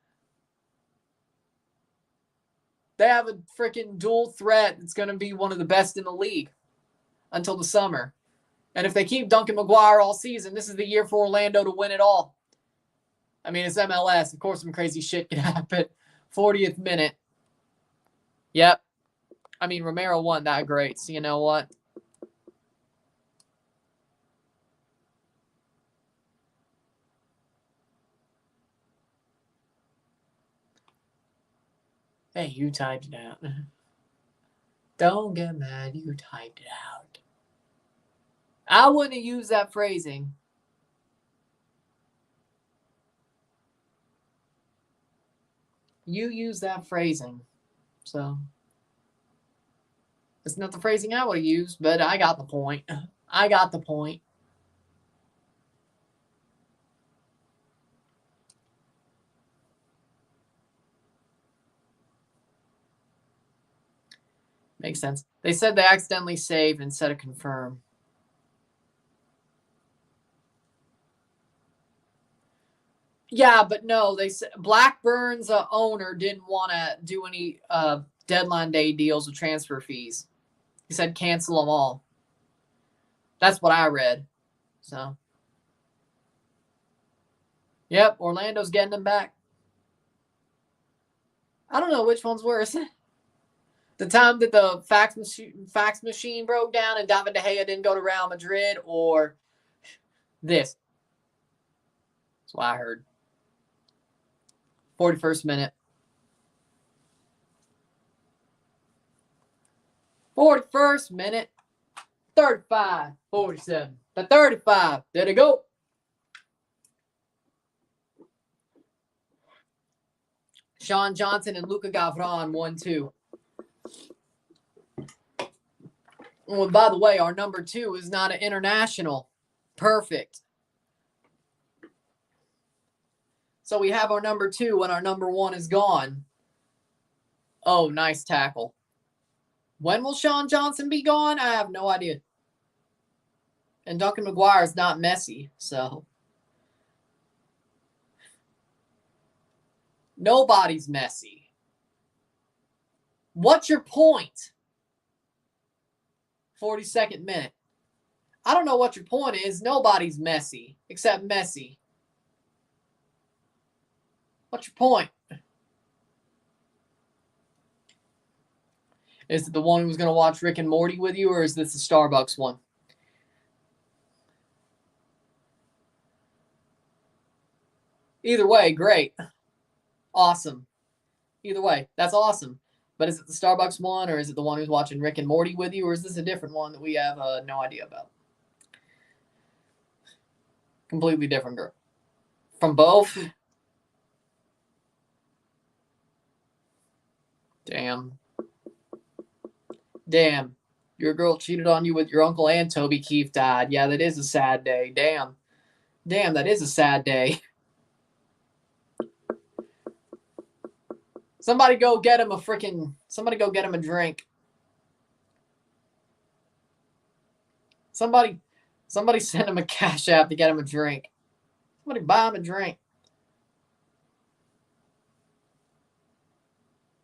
They have a freaking dual threat that's going to be one of the best in the league until the summer. And if they keep Duncan McGuire all season, this is the year for Orlando to win it all. I mean, it's MLS. Of course, some crazy shit can happen. 40th minute. Yep. I mean, Romero won that great. So you know what? Hey, you typed it out. Don't get mad. You typed it out. I wouldn't have used that phrasing. You use that phrasing. So, it's not the phrasing I would have used, but I got the point. I got the point. Makes sense. They said they accidentally saved instead of confirm. Yeah, but no, they said Blackburn's owner didn't want to do any deadline day deals with transfer fees. He said cancel them all. That's what I read. So, yep, Orlando's getting them back. I don't know which one's worse. The time that the fax machine broke down and David De Gea didn't go to Real Madrid, or this. That's what I heard. 41st minute. 41st minute. 35, 47. The 35. There they go. Sean Johnson and Luka Gavran 1-2. Well, by the way, our number 2 is not an international. Perfect. So we have our number 2 when our number 1 is gone. Oh, nice tackle. When will Sean Johnson be gone? I have no idea. And Duncan McGuire is not Messi, so. Nobody's Messi. What's your point? 42nd minute. I don't know what your point is. Nobody's Messi except Messi. What's your point? Is it the one who's going to watch Rick and Morty with you, or is this the Starbucks one? Either way, great. Awesome. Either way, that's awesome. But is it the Starbucks one, or is it the one who's watching Rick and Morty with you, or is this a different one that we have no idea about? Completely different girl. From both? Damn. Damn. Your girl cheated on you with your uncle and Toby Keith died. Yeah, that is a sad day. Damn. Damn, that is a sad day. Somebody go get him a drink. Somebody send him a cash app to get him a drink. Somebody buy him a drink.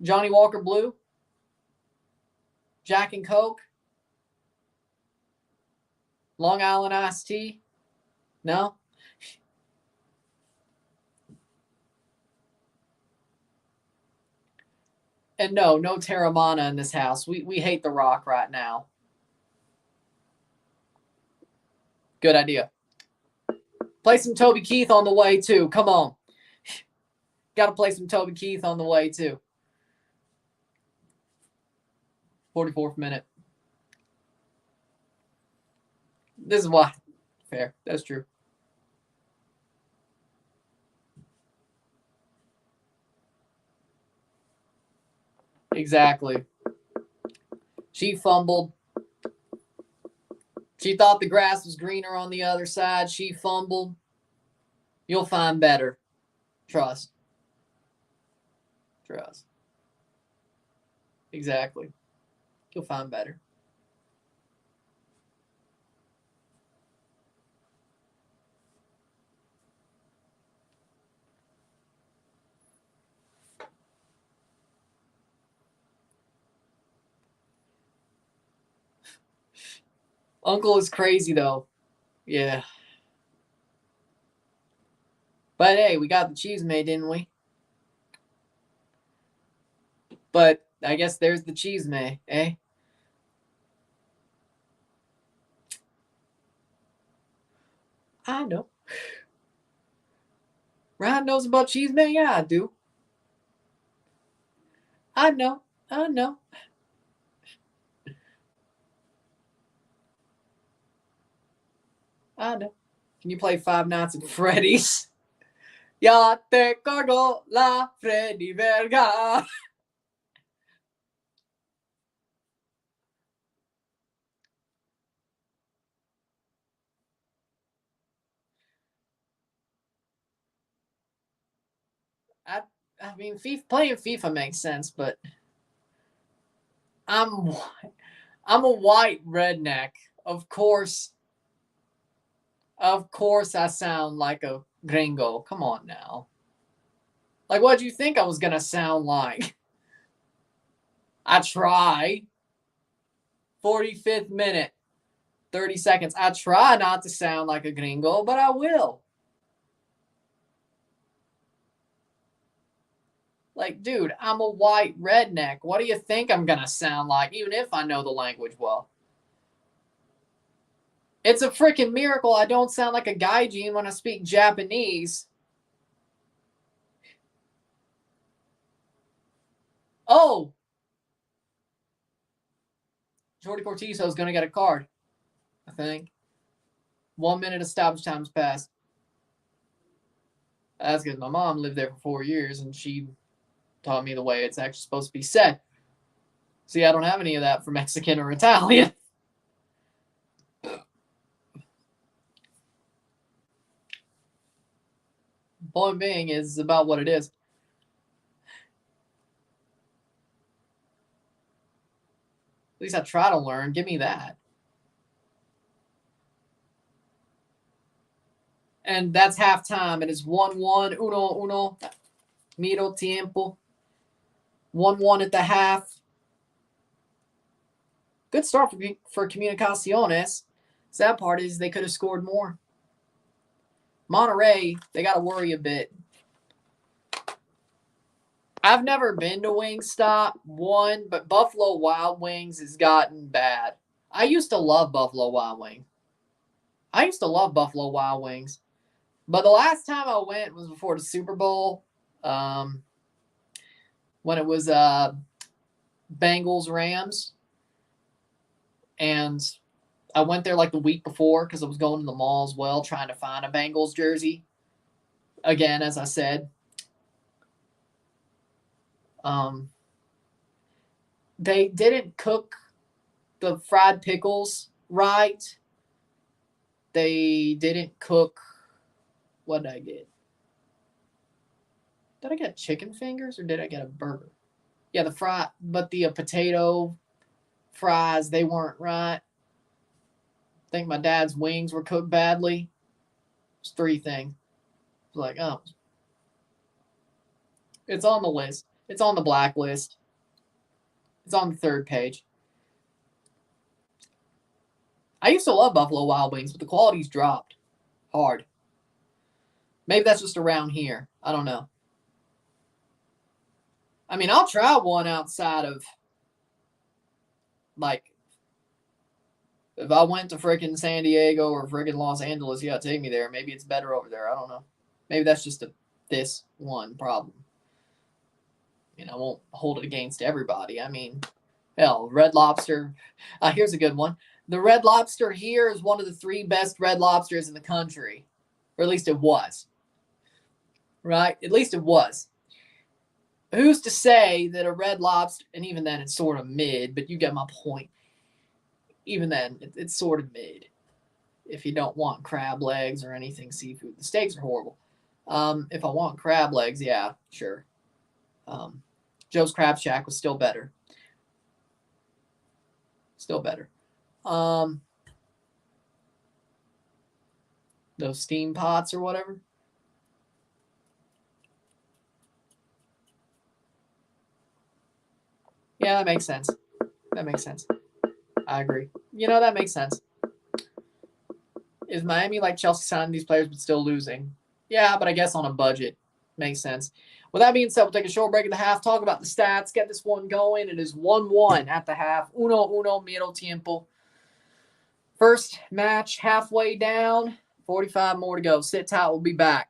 Johnny Walker Blue? Jack and Coke? Long Island iced tea? No? And no Terramana in this house. We hate The Rock right now. Good idea. Play some Toby Keith on the way, too. Come on. Got to play some Toby Keith on the way, too. 44th minute. This is why. Fair. That's true. Exactly. She fumbled. She thought the grass was greener on the other side. She fumbled. You'll find better. Trust. Trust. Exactly. You'll find better. Uncle is crazy, though. Yeah. But hey, we got the cheese made, didn't we? But I guess there's the cheese made, eh? I know. Ryan knows about cheese made? Yeah, I do. I know. I know. I know. Can you play Five Nights at Freddy's? Ya te cargo la Freddy Verga. I mean, playing FIFA makes sense, but I'm a white redneck. Of course, Of course I sound like a gringo. Come on now. Like, what do you think I was going to sound like? I try. 45th minute, 30 seconds. I try not to sound like a gringo, but I will. Like, dude, I'm a white redneck. What do you think I'm going to sound like, even if I know the language well? It's a freaking miracle I don't sound like a gaijin when I speak Japanese. Oh! Jordi Cortizo is going to get a card, I think. 1 minute of stoppage time's passed. That's because my mom lived there for 4 years, and she taught me the way it's actually supposed to be said. See, I don't have any of that for Mexican or Italian. Point being is about what it is. At least I try to learn. Give me that. And that's halftime. It is 1-1. Uno. Miro tiempo. 1-1 at the half. Good start for Comunicaciones. Sad part is they could have scored more. Monterrey, they got to worry a bit. I've never been to Wingstop, but Buffalo Wild Wings has gotten bad. I used to love Buffalo Wild Wings. But the last time I went was before the Super Bowl, when it was Bengals-Rams. And I went there like the week before because I was going to the mall as well, trying to find a Bengals jersey. Again, as I said, they didn't cook the fried pickles right. They didn't cook. What did I get? Did I get chicken fingers or did I get a burger? Yeah, the potato fries, they weren't right. I think my dad's wings were cooked badly. It's 3 things. It's like, oh. It's on the list. It's on the blacklist. It's on the 3rd page. I used to love Buffalo Wild Wings, but the quality's dropped hard. Maybe that's just around here. I don't know. I mean, I'll try one outside of, like, if I went to freaking San Diego or freaking Los Angeles, yeah, take me there. Maybe it's better over there. I don't know. Maybe that's just this one problem. I won't hold it against everybody. I mean, hell, Red Lobster. Here's a good one. The Red Lobster here is one of the 3 best Red Lobsters in the country. Or at least it was. Right? At least it was. Who's to say that a Red Lobster, and even then it's sort of mid, but you get my point. Even then, it's sort of mid. If you don't want crab legs or anything seafood. The steaks are horrible. If I want crab legs, yeah, sure. Joe's Crab Shack was still better. Those steam pots or whatever. Yeah, that makes sense. I agree. That makes sense. Is Miami like Chelsea signing these players but still losing? Yeah, but I guess on a budget. Makes sense. With that being said, we'll take a short break at the half, talk about the stats, get this one going. It is 1-1 at the half. Uno, miro tiempo. First match halfway down. 45 more to go. Sit tight. We'll be back.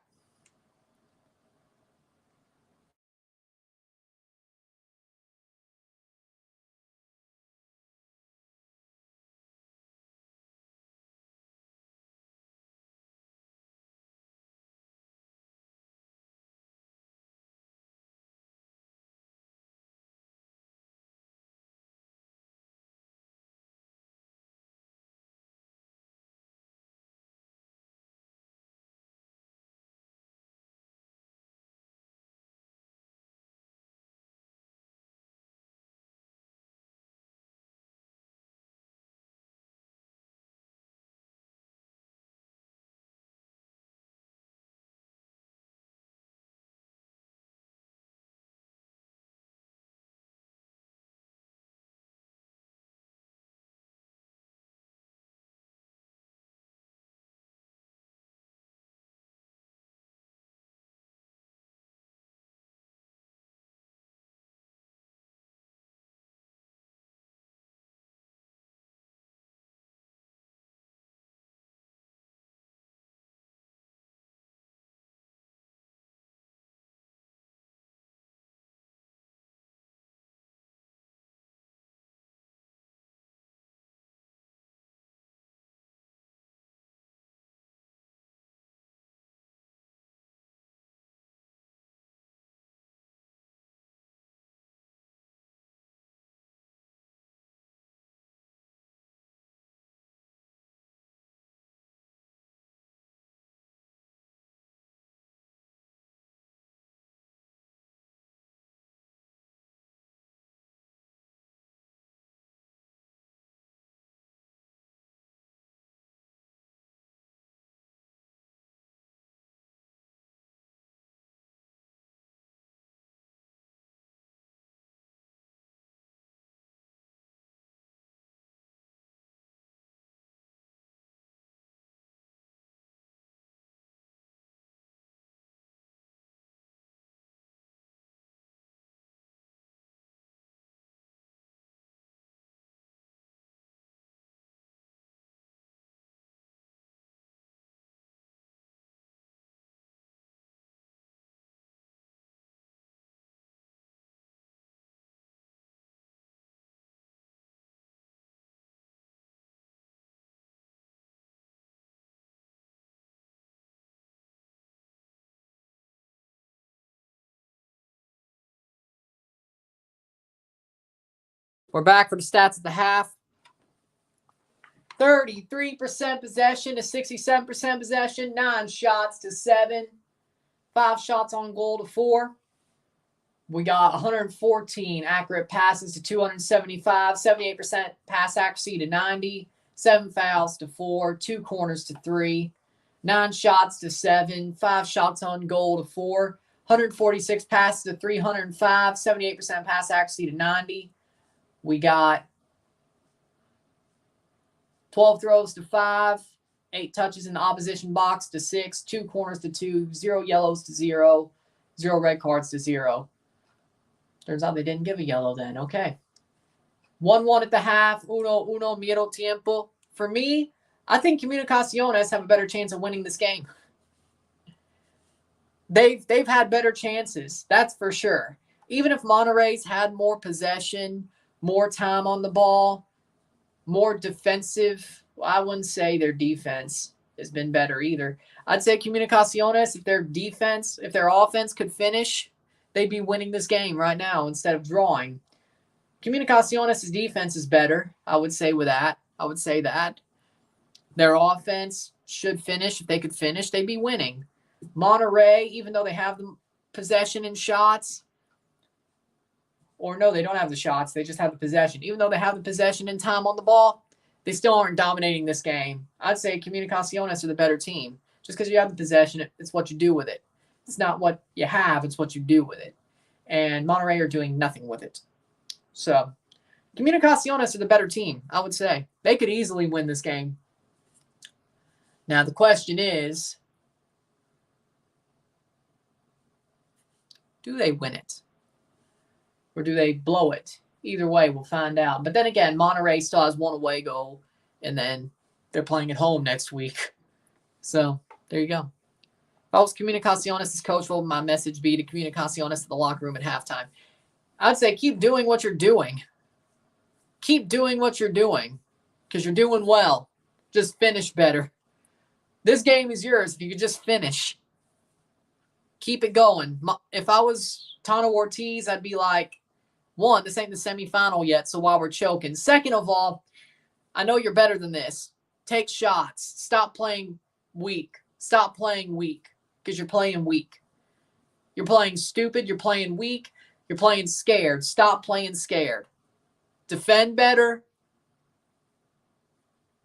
We're back for the stats at the half. 33% possession to 67% possession. 9 shots to 7. 5 shots on goal to 4. We got 114 accurate passes to 275. 78% pass accuracy to 90. 7 fouls to 4. 2 corners to 3. 9 shots to 7. 5 shots on goal to 4. 146 passes to 305. 78% pass accuracy to 90. We got 12 throws to 5, 8 touches in the opposition box to 6, 2 corners to 2, 0 yellows to 0, 0 red cards to 0. Turns out they didn't give a yellow then. Okay. 1-1 at the half. Uno miedo tiempo. For me, I think Comunicaciones have a better chance of winning this game. They've had better chances, that's for sure. Even if Monterrey's had more possession, more time on the ball, more defensive. Well, I wouldn't say their defense has been better either. I'd say Comunicaciones, if their offense could finish, they'd be winning this game right now instead of drawing. Comunicaciones' defense is better, I would say that. Their offense should finish. If they could finish, they'd be winning. Monterrey, even though they have the possession and shots, or no, they don't have the shots. They just have the possession. Even though they have the possession and time on the ball, they still aren't dominating this game. I'd say Comunicaciones are the better team. Just because you have the possession, it's what you do with it. It's not what you have, it's what you do with it. And Monterrey are doing nothing with it. So, Comunicaciones are the better team, I would say. They could easily win this game. Now, the question is, do they win it? Or do they blow it? Either way, we'll find out. But then again, Monterrey still has 1 away goal, and then they're playing at home next week. So, there you go. If I was Comunicaciones' coach, what would my message be to Comunicaciones to the locker room at halftime? I'd say keep doing what you're doing. Keep doing what you're doing, because you're doing well. Just finish better. This game is yours if you could just finish. Keep it going. If I was Tano Ortiz, I'd be like, 1, this ain't the semifinal yet, so while we're choking. Second of all, I know you're better than this. Take shots. Stop playing weak. Stop playing weak, because you're playing weak. You're playing stupid. You're playing weak. You're playing scared. Stop playing scared. Defend better.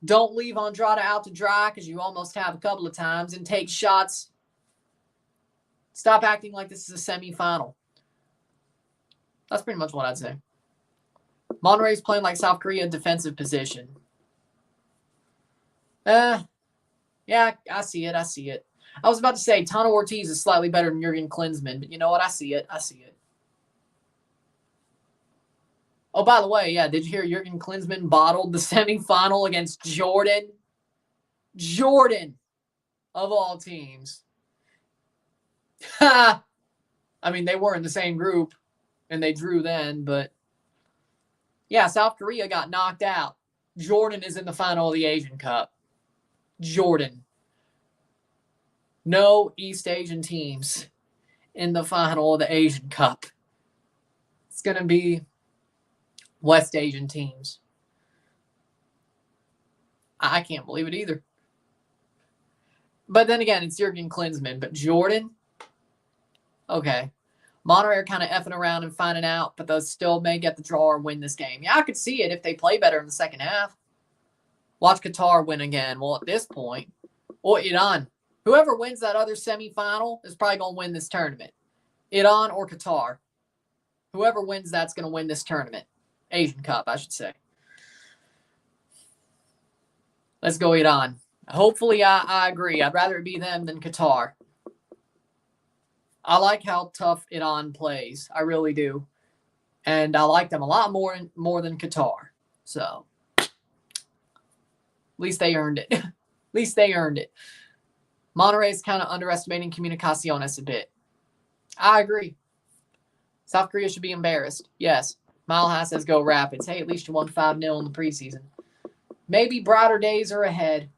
Don't leave Andrada out to dry, because you almost have a couple of times, and take shots. Stop acting like this is a semifinal. That's pretty much what I'd say. Monterrey's playing like South Korea defensive position. Yeah, I see it. I was about to say Tano Ortiz is slightly better than Jurgen Klinsmann, but you know what? I see it. Oh, by the way, yeah, did you hear Jurgen Klinsmann bottled the semifinal against Jordan? Jordan, of all teams. I mean, they were in the same group, and they drew then, but yeah, South Korea got knocked out. Jordan is in the final of the Asian Cup. Jordan. No East Asian teams in the final of the Asian Cup. It's going to be West Asian teams. I can't believe it either. But then again, it's Jurgen Klinsmann. But Jordan? Okay. Monterrey are kind of effing around and finding out, but they'll still may get the draw or win this game. Yeah, I could see it if they play better in the second half. Watch Qatar win again. Well, at this point, or Iran. Whoever wins that other semifinal is probably going to win this tournament. Iran or Qatar. Whoever wins that's going to win this tournament. Asian Cup, I should say. Let's go Iran. Hopefully, I agree. I'd rather it be them than Qatar. I like how tough Iran plays. I really do. And I like them a lot more than Qatar. So, at least they earned it. Monterrey's kind of underestimating Comunicaciones a bit. I agree. South Korea should be embarrassed. Yes. Mile says go Rapids. Hey, at least you won 5-0 in the preseason. Maybe brighter days are ahead.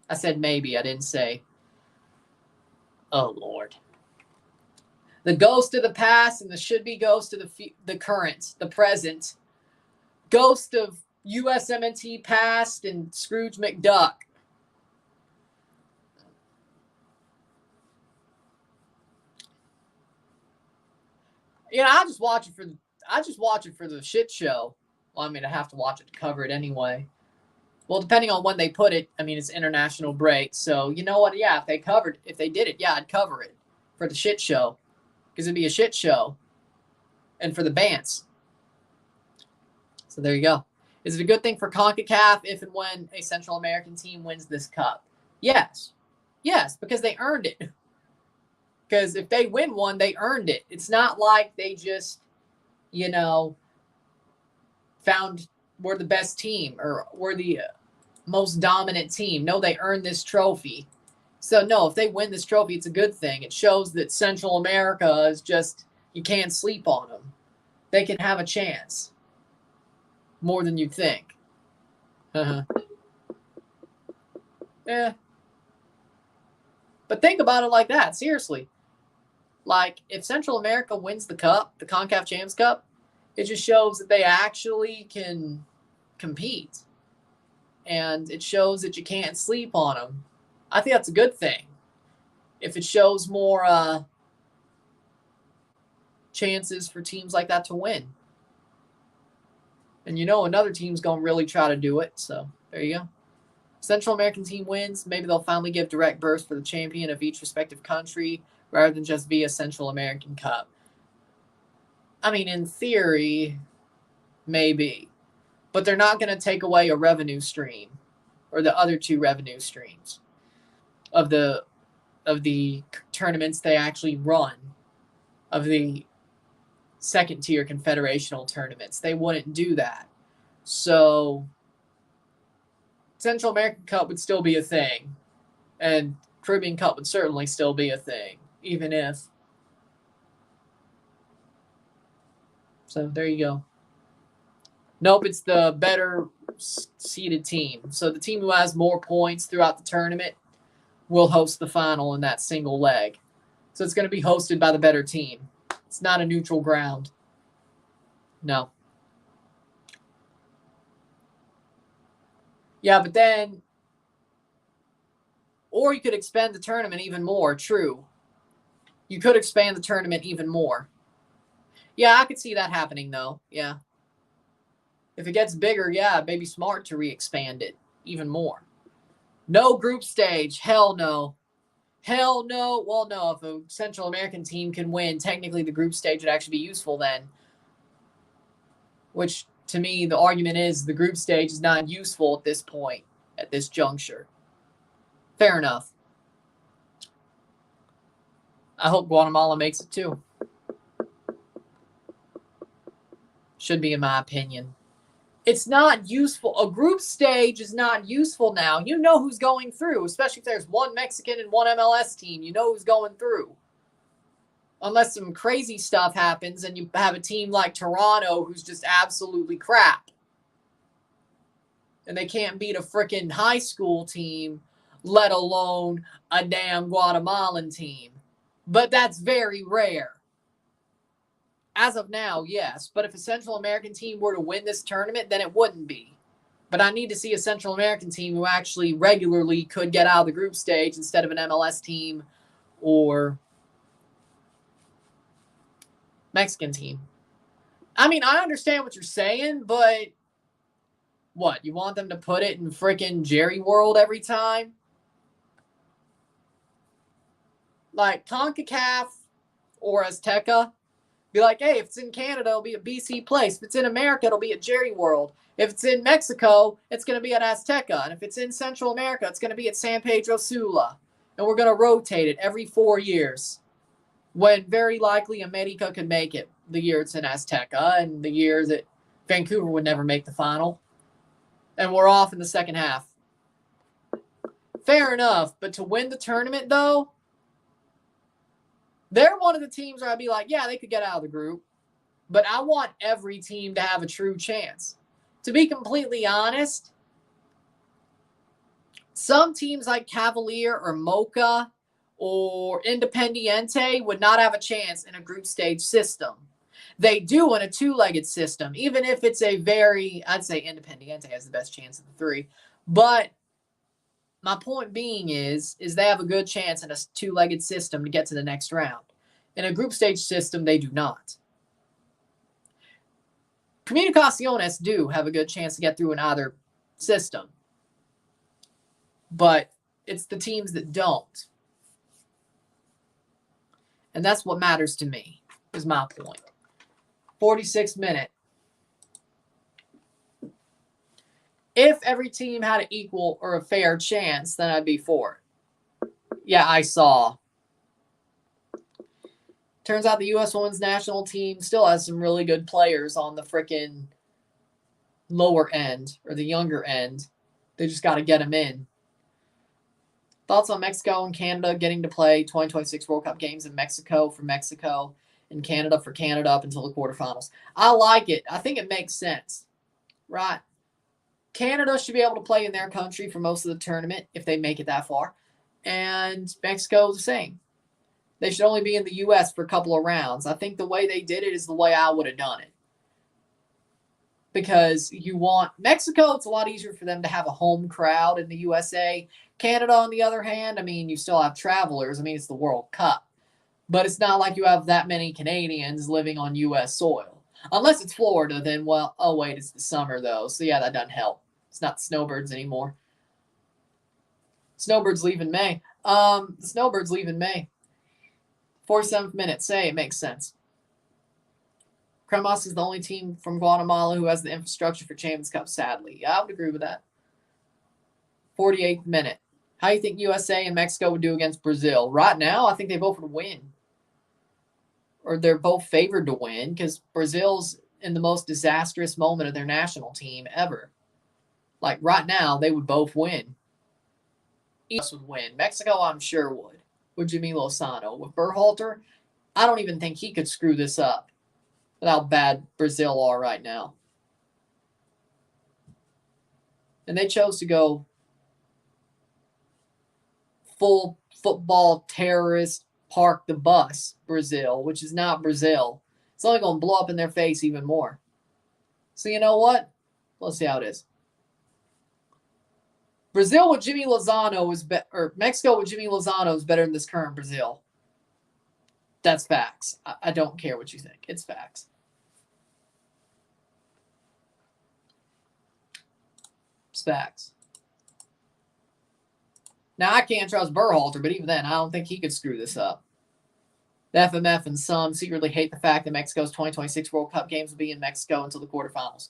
I said maybe. I didn't say. Oh, Lord. The ghost of the past and the should-be ghost of the current, the present. ghost of USMNT past and Scrooge McDuck. You know, I just watch it for the shit show. Well, I mean, I have to watch it to cover it anyway. Well, depending on when they put it, I mean, it's international break. So, you know what? Yeah, if they did it, yeah, I'd cover it for the shit show. Because it'd be a shit show. And for the Bants. So there you go. Is it a good thing for CONCACAF if and when a Central American team wins this cup? Yes. Yes, because they earned it. Because if they win one, they earned it. It's not like they just, you know, found we're the best team or we're the most dominant team. No, they earned this trophy. So, no, if they win this trophy, it's a good thing. It shows that Central America is just, you can't sleep on them. They can have a chance. More than you think. Yeah. But think about it like that, seriously. Like, if Central America wins the cup, the CONCACAF Champions Cup, it just shows that they actually can compete. And it shows that you can't sleep on them. I think that's a good thing. If it shows more chances for teams like that to win. And you know another team's going to really try to do it. So, there you go. Central American team wins. Maybe they'll finally give direct berths for the champion of each respective country rather than just via Central American Cup. I mean, in theory, maybe. But they're not going to take away a revenue stream or the other two revenue streams of the tournaments they actually run, of the second-tier confederational tournaments. They wouldn't do that. So, Central American Cup would still be a thing. And Caribbean Cup would certainly still be a thing, even if. So, there you go. Nope, it's the better seeded team. So, the team who has more points throughout the tournament will host the final in that single leg. So, it's going to be hosted by the better team. It's not a neutral ground. No. Yeah, but then, or you could expand the tournament even more. True. You could expand the tournament even more. Yeah, I could see that happening, though. Yeah. If it gets bigger, yeah, it may be smart to re-expand it even more. No group stage. Hell no. Hell no. Well, no, if a Central American team can win, technically the group stage would actually be useful then. Which, to me, the argument is the group stage is not useful at this point, at this juncture. Fair enough. I hope Guatemala makes it too. Should be, in my opinion. It's not useful. A group stage is not useful now. You know who's going through, especially if there's one Mexican and one MLS team. You know who's going through. Unless some crazy stuff happens and you have a team like Toronto who's just absolutely crap. And they can't beat a freaking high school team, let alone a damn Guatemalan team. But that's very rare. As of now, yes. But if a Central American team were to win this tournament, then it wouldn't be. But I need to see a Central American team who actually regularly could get out of the group stage instead of an MLS team or Mexican team. I mean, I understand what you're saying, but what? You want them to put it in freaking Jerry World every time? Like CONCACAF or Azteca? Be like, hey, if it's in Canada, it'll be at BC Place. If it's in America, it'll be at Jerry World. If it's in Mexico, it's going to be at Azteca. And if it's in Central America, it's going to be at San Pedro Sula. And we're going to rotate it every 4 years. When very likely America could make it the year it's in Azteca and the year that Vancouver would never make the final. And we're off in the second half. Fair enough. But to win the tournament, though, they're one of the teams where I'd be like, yeah, they could get out of the group. But I want every team to have a true chance. To be completely honest, some teams like Cavalier or Mocha or Independiente would not have a chance in a group stage system. They do in a two-legged system, even if it's a very, I'd say Independiente has the best chance of the three. But my point being is they have a good chance in a two-legged system to get to the next round. In a group stage system, they do not. Comunicaciones do have a good chance to get through in either system. But it's the teams that don't. And that's what matters to me, is my point. 46 minute. If every team had an equal or a fair chance, then I'd be for it. Yeah, I saw. Turns out the U.S. women's national team still has some really good players on the frickin' lower end or the younger end. They just got to get them in. Thoughts on Mexico and Canada getting to play 2026 World Cup games in Mexico for Mexico and Canada for Canada up until the quarterfinals? I like it. I think it makes sense, right? Canada should be able to play in their country for most of the tournament if they make it that far. And Mexico, the same. They should only be in the U.S. for a couple of rounds. I think the way they did it is the way I would have done it. Because you want Mexico, it's a lot easier for them to have a home crowd in the USA. Canada, on the other hand, I mean, you still have travelers. I mean, it's the World Cup. But it's not like you have that many Canadians living on U.S. soil. Unless it's Florida, then, well, oh, wait, it's the summer, though. So, yeah, that doesn't help. It's not the Snowbirds anymore. Snowbirds leave in May. The Snowbirds leave in May. 47th minute. Say it makes sense. Cremas is the only team from Guatemala who has the infrastructure for Champions Cup, sadly. Yeah, I would agree with that. 48th minute. How do you think USA and Mexico would do against Brazil? Right now, I think they both would win. Or they're both favored to win because Brazil's in the most disastrous moment of their national team ever. Like right now, they would both win. Each would win. Mexico, I'm sure would. With Jimmy Lozano. With Berhalter, I don't even think he could screw this up with how bad Brazil are right now. And they chose to go full football terrorist park the bus Brazil, which is not Brazil. It's only going to blow up in their face even more. So you know what? Let's see how it is. Brazil with Jimmy Lozano is better, or Mexico with Jimmy Lozano is better than this current Brazil. That's facts. I don't care what you think. It's facts. It's facts. Now, I can't trust Berhalter, but even then, I don't think he could screw this up. The FMF and some secretly hate the fact that Mexico's 2026 World Cup games will be in Mexico until the quarterfinals.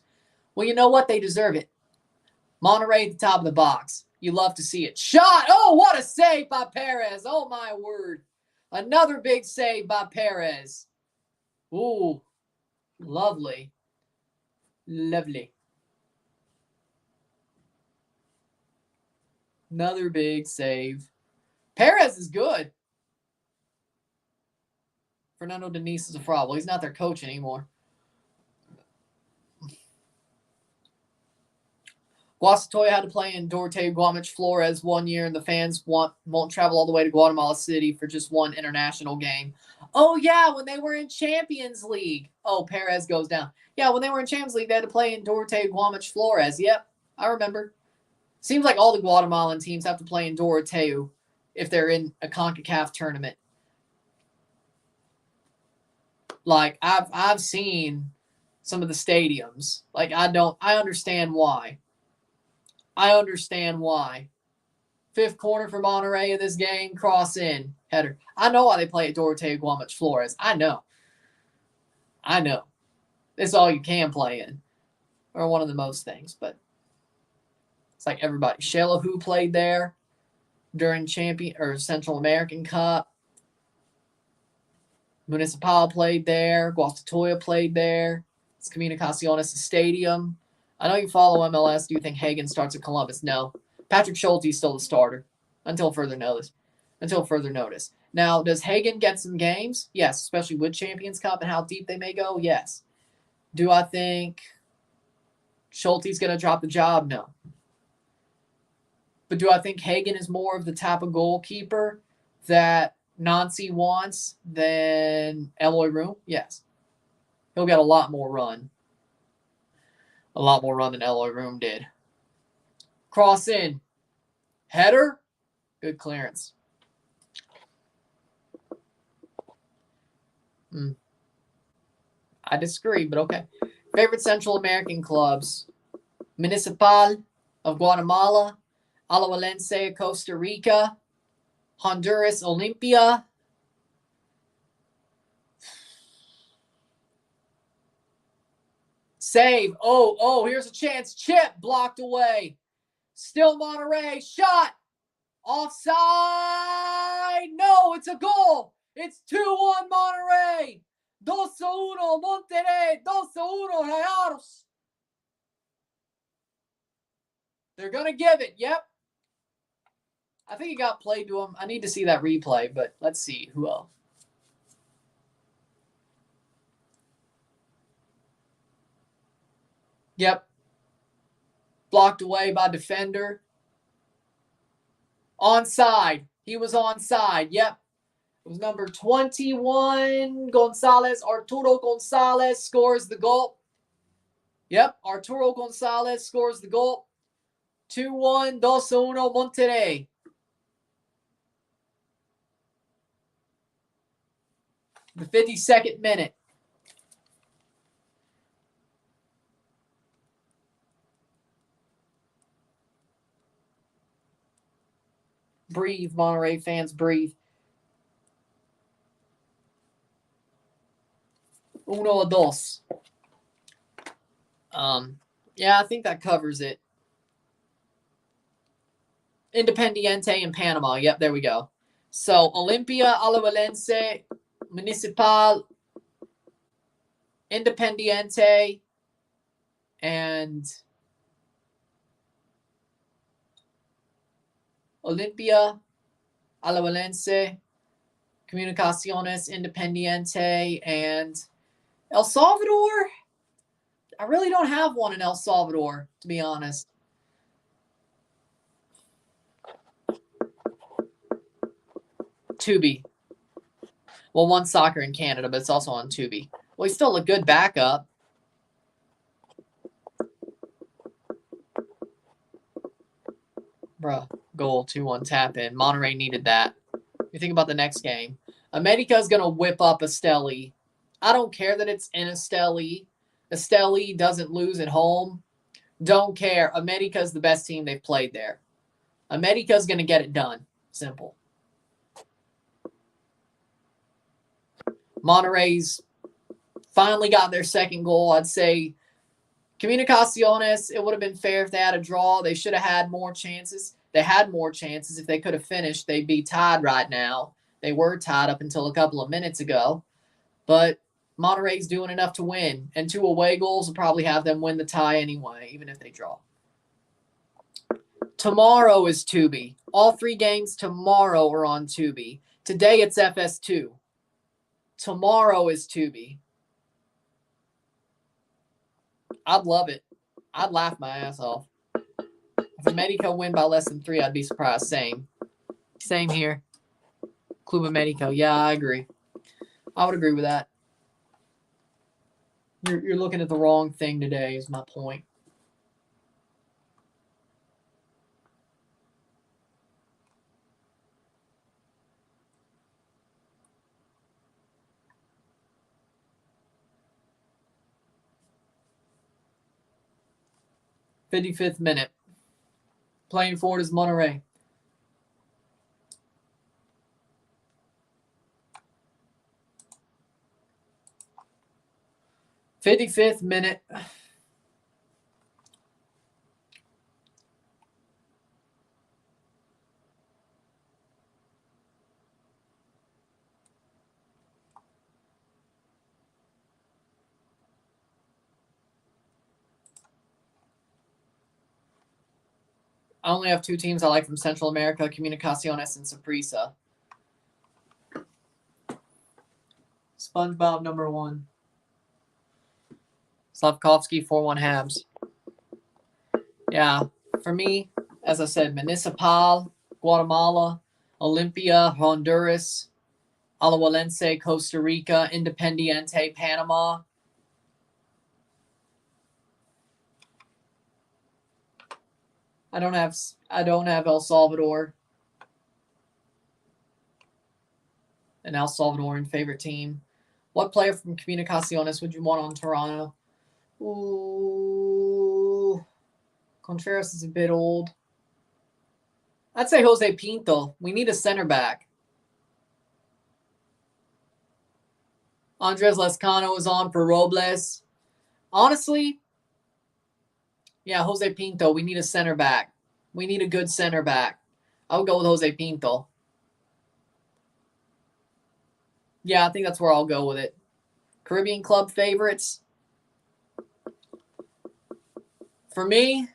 Well, you know what? They deserve it. Monterrey at the top of the box. You love to see it. Shot! Oh, what a save by Perez. Oh, my word. Another big save by Perez. Ooh, lovely. Lovely. Another big save. Perez is good. Fernando Diniz is a fraud. Well, he's not their coach anymore. Guastatoya had to play in Dorte Guamich Flores 1 year, and the fans won't travel all the way to Guatemala City for just one international game. Oh, yeah, when they were in Champions League. Oh, Perez goes down. Yeah, when they were in Champions League, they had to play in Dorte Guamich Flores. Yep, I remember. Seems like all the Guatemalan teams have to play in Doroteo if they're in a CONCACAF tournament. Like, I've seen some of the stadiums. Like, I understand why. I understand why. Fifth corner for Monterrey of this game, cross in, header. I know why they play at Doroteo Guamich Flores. I know. It's all you can play in. Or one of the most things, but it's like everybody. Shela, who played there during Central American Cup. Municipal played there. Guastatoya played there. It's Comunicaciones Stadium. I know you follow MLS. Do you think Hagen starts at Columbus? No. Patrick Schulte is still the starter until further notice. Now, does Hagen get some games? Yes, especially with Champions Cup and how deep they may go? Yes. Do I think Schulte's going to drop the job? No. But do I think Hagen is more of the type of goalkeeper that Nancy wants than Eloy Room? Yes. He'll get a lot more run. A lot more run than Eloy Room did. Cross in. Header. Good clearance. I disagree, but okay. Favorite Central American clubs. Municipal of Guatemala. Alajuelense, Costa Rica. Honduras, Olimpia. Save. Oh, here's a chance. Chip blocked away. Still Monterrey. Shot. Offside. No, it's a goal. It's 2-1 Monterrey. 2-1 Monterrey. 2-1 Rayados. They're going to give it. Yep. I think it got played to him. I need to see that replay, but let's see. Who else? Yep. Blocked away by defender. Onside. He was onside. Yep. It was number 21, Gonzalez. Arturo Gonzalez scores the goal. Yep. Arturo Gonzalez scores the goal. 2-1, 2-1 Monterrey. The 52nd minute. Breathe, Monterrey fans, breathe. 1-2. Yeah, I think that covers it. Independiente and Panama. Yep, there we go. So, Olimpia, Alajuelense, Municipal, Independiente, and Olimpia, Alajuelense, Comunicaciones, Independiente, and El Salvador. I really don't have one in El Salvador, to be honest. Tubi. Well, one soccer in Canada, but it's also on Tubi. Well, he's still a good backup. Bruh, goal, 2-1 tap in. Monterrey needed that. You think about the next game. America's going to whip up Esteli. I don't care that it's in Esteli. Esteli doesn't lose at home. Don't care. America's the best team they've played there. America's going to get it done. Simple. Monterrey's finally got their second goal. I'd say Comunicaciones, it would have been fair if they had a draw. They should have had more chances. They had more chances. If they could have finished, they'd be tied right now. They were tied up until a couple of minutes ago. But Monterrey's doing enough to win. And 2 away goals will probably have them win the tie anyway, even if they draw. Tomorrow is Tubi. All 3 games tomorrow are on Tubi. Today it's FS2. Tomorrow is Tubi. I'd love it. I'd laugh my ass off. If America win by less than 3, I'd be surprised. Same here. Club America. Yeah, I agree. I would agree with that. You're looking at the wrong thing today is my point. '55th minute. Playing forward is Monterrey. '55th minute. I only have 2 teams I like from Central America, Comunicaciones and Saprissa. SpongeBob number 1. Slavkovsky 4-1 Habs. Yeah, for me, as I said, Municipal, Guatemala, Olimpia, Honduras, Alajuelense, Costa Rica, Independiente, Panama. I don't have El Salvador. An El Salvadorian favorite team. What player from Comunicaciones would you want on Toronto? Ooh, Contreras is a bit old. I'd say Jose Pinto. We need a center back. Andres Lescano is on for Robles. Honestly, yeah, Jose Pinto. We need a center back. We need a good center back. I'll go with Jose Pinto. Yeah, I think that's where I'll go with it. Caribbean club favorites. For me,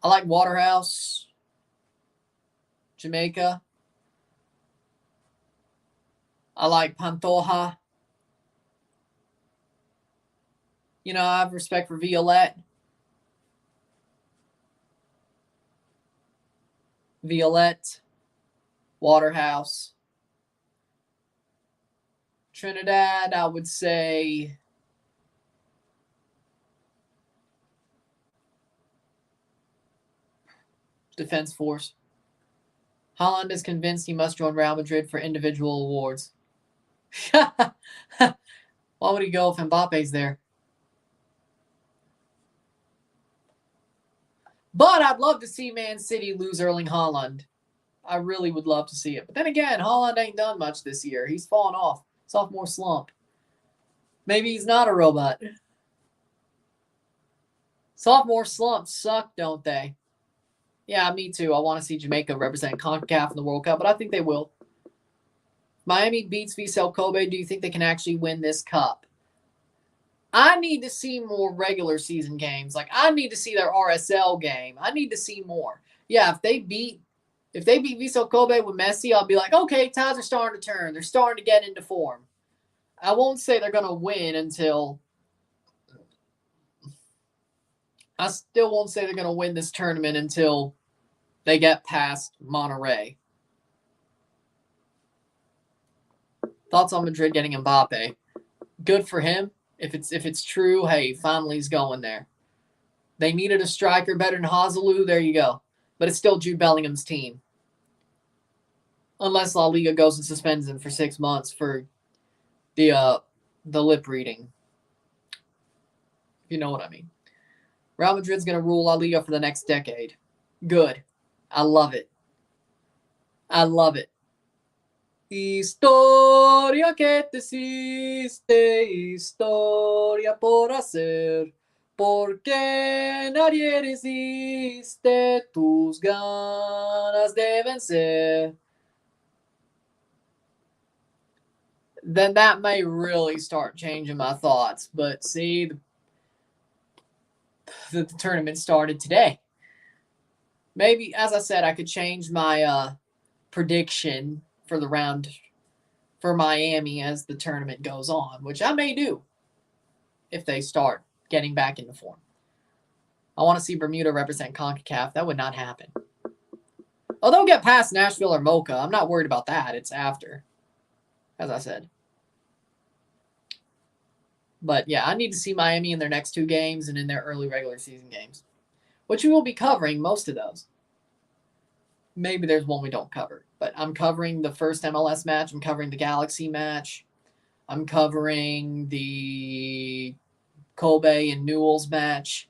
I like Waterhouse, Jamaica. I like Pantoja. You know, I have respect for Violette. Waterhouse. Trinidad, I would say Defense Force. Holland is convinced he must join Real Madrid for individual awards. Why would he go if Mbappe's there? But I'd love to see Man City lose Erling Haaland. I really would love to see it. But then again, Haaland ain't done much this year. He's fallen off. Sophomore slump. Maybe he's not a robot. Sophomore slumps suck, don't they? Yeah, me too. I want to see Jamaica represent CONCACAF in the World Cup, but I think they will. Miami beats Vissel Kobe. Do you think they can actually win this cup? I need to see more regular season games. Like, I need to see their RSL game. I need to see more. Yeah, if they beat Vissel Kobe with Messi, I'll be like, okay, tides are starting to turn. They're starting to get into form. I won't say they're going to win until... I still won't say they're going to win this tournament until they get past Monterrey. Thoughts on Madrid getting Mbappe? Good for him. If it's true, hey, finally he's going there. They needed a striker better than Hazelu. There you go. But it's still Jude Bellingham's team. Unless La Liga goes and suspends him for 6 months for the lip reading. You know what I mean. Real Madrid's going to rule La Liga for the next decade. Good. I love it. I love it. Historia que te hiciste, historia por hacer, porque nadie resiste tus ganas de vencer. Then that may really start changing my thoughts. But see, the tournament started today. Maybe, as I said, I could change my prediction for the round for Miami as the tournament goes on, which I may do if they start getting back into form. I want to see Bermuda represent CONCACAF. That would not happen. Oh, they'll get past Nashville or Mocha. I'm not worried about that. It's after, as I said. But yeah, I need to see Miami in their next 2 games and in their early regular season games, which we will be covering most of those. Maybe there's one we don't cover, but I'm covering the first MLS match. I'm covering the Galaxy match. I'm covering the Kobe and Newell's match.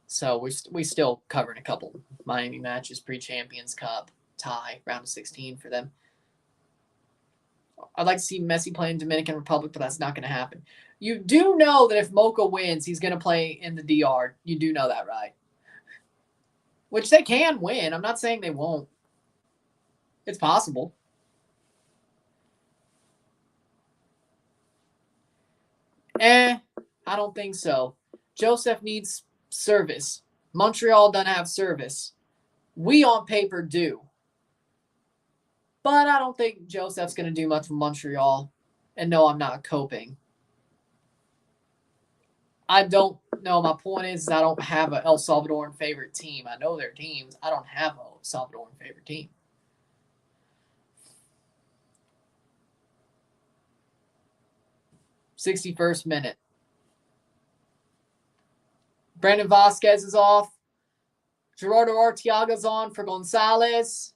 So we still covering a couple Miami matches, pre-Champions Cup, tie, round of 16 for them. I'd like to see Messi play in Dominican Republic, but that's not going to happen. You do know that if Mocha wins, he's going to play in the DR. You do know that, right? Which they can win. I'm not saying they won't. It's possible. I don't think so. Joseph needs service. Montreal doesn't have service. We on paper do. But I don't think Joseph's going to do much for Montreal. And no, I'm not coping. I don't know. My point is I don't have an El Salvadoran favorite team. I know their teams. I don't have an El Salvadoran favorite team. '61st minute. Brandon Vasquez is off. Gerardo Arteaga's on for Gonzalez.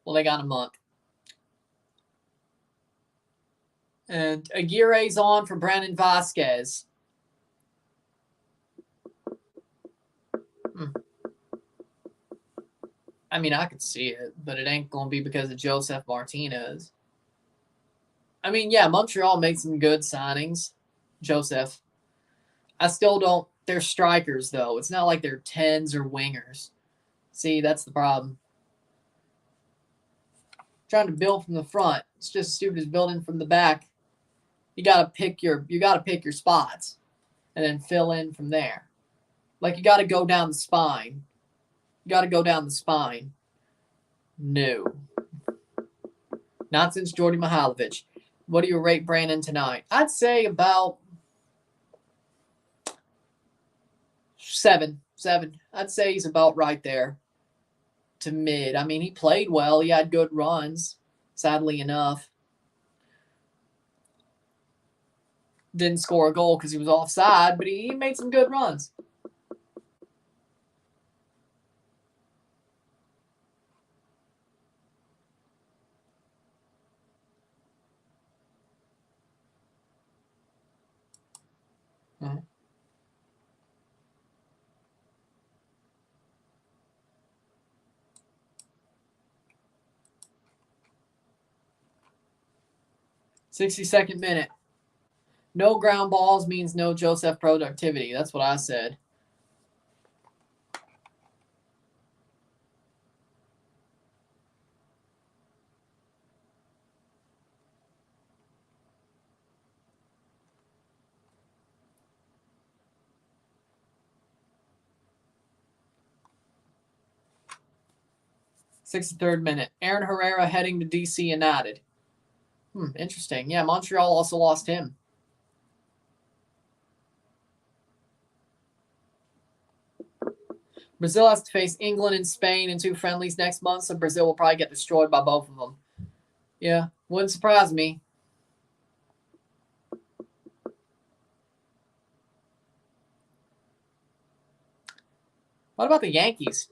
Well, they got a month. And Aguirre's on for Brandon Vasquez. I mean, I could see it, but it ain't going to be because of Joseph Martinez. I mean, yeah, Montreal made some good signings. Joseph. I still don't. They're strikers, though. It's not like they're 10s or wingers. See, that's the problem. Trying to build from the front. It's just as stupid as building from the back. You gotta pick your spots and then fill in from there. Like you gotta go down the spine. No. Not since Jordy Mihailovic. What do you rate Brandon tonight? I'd say about 7. I'd say he's about right there to mid. I mean, he played well. He had good runs, sadly enough. Didn't score a goal because he was offside, but he made some good runs. Mm-hmm. "62nd minute. No ground balls means no Joseph productivity." That's what I said. "63rd minute. Aaron Herrera heading to DC United." Interesting. Yeah, Montreal also lost him. Brazil has to face England and Spain in 2 friendlies next month, so Brazil will probably get destroyed by both of them. Yeah, wouldn't surprise me. What about the Yankees?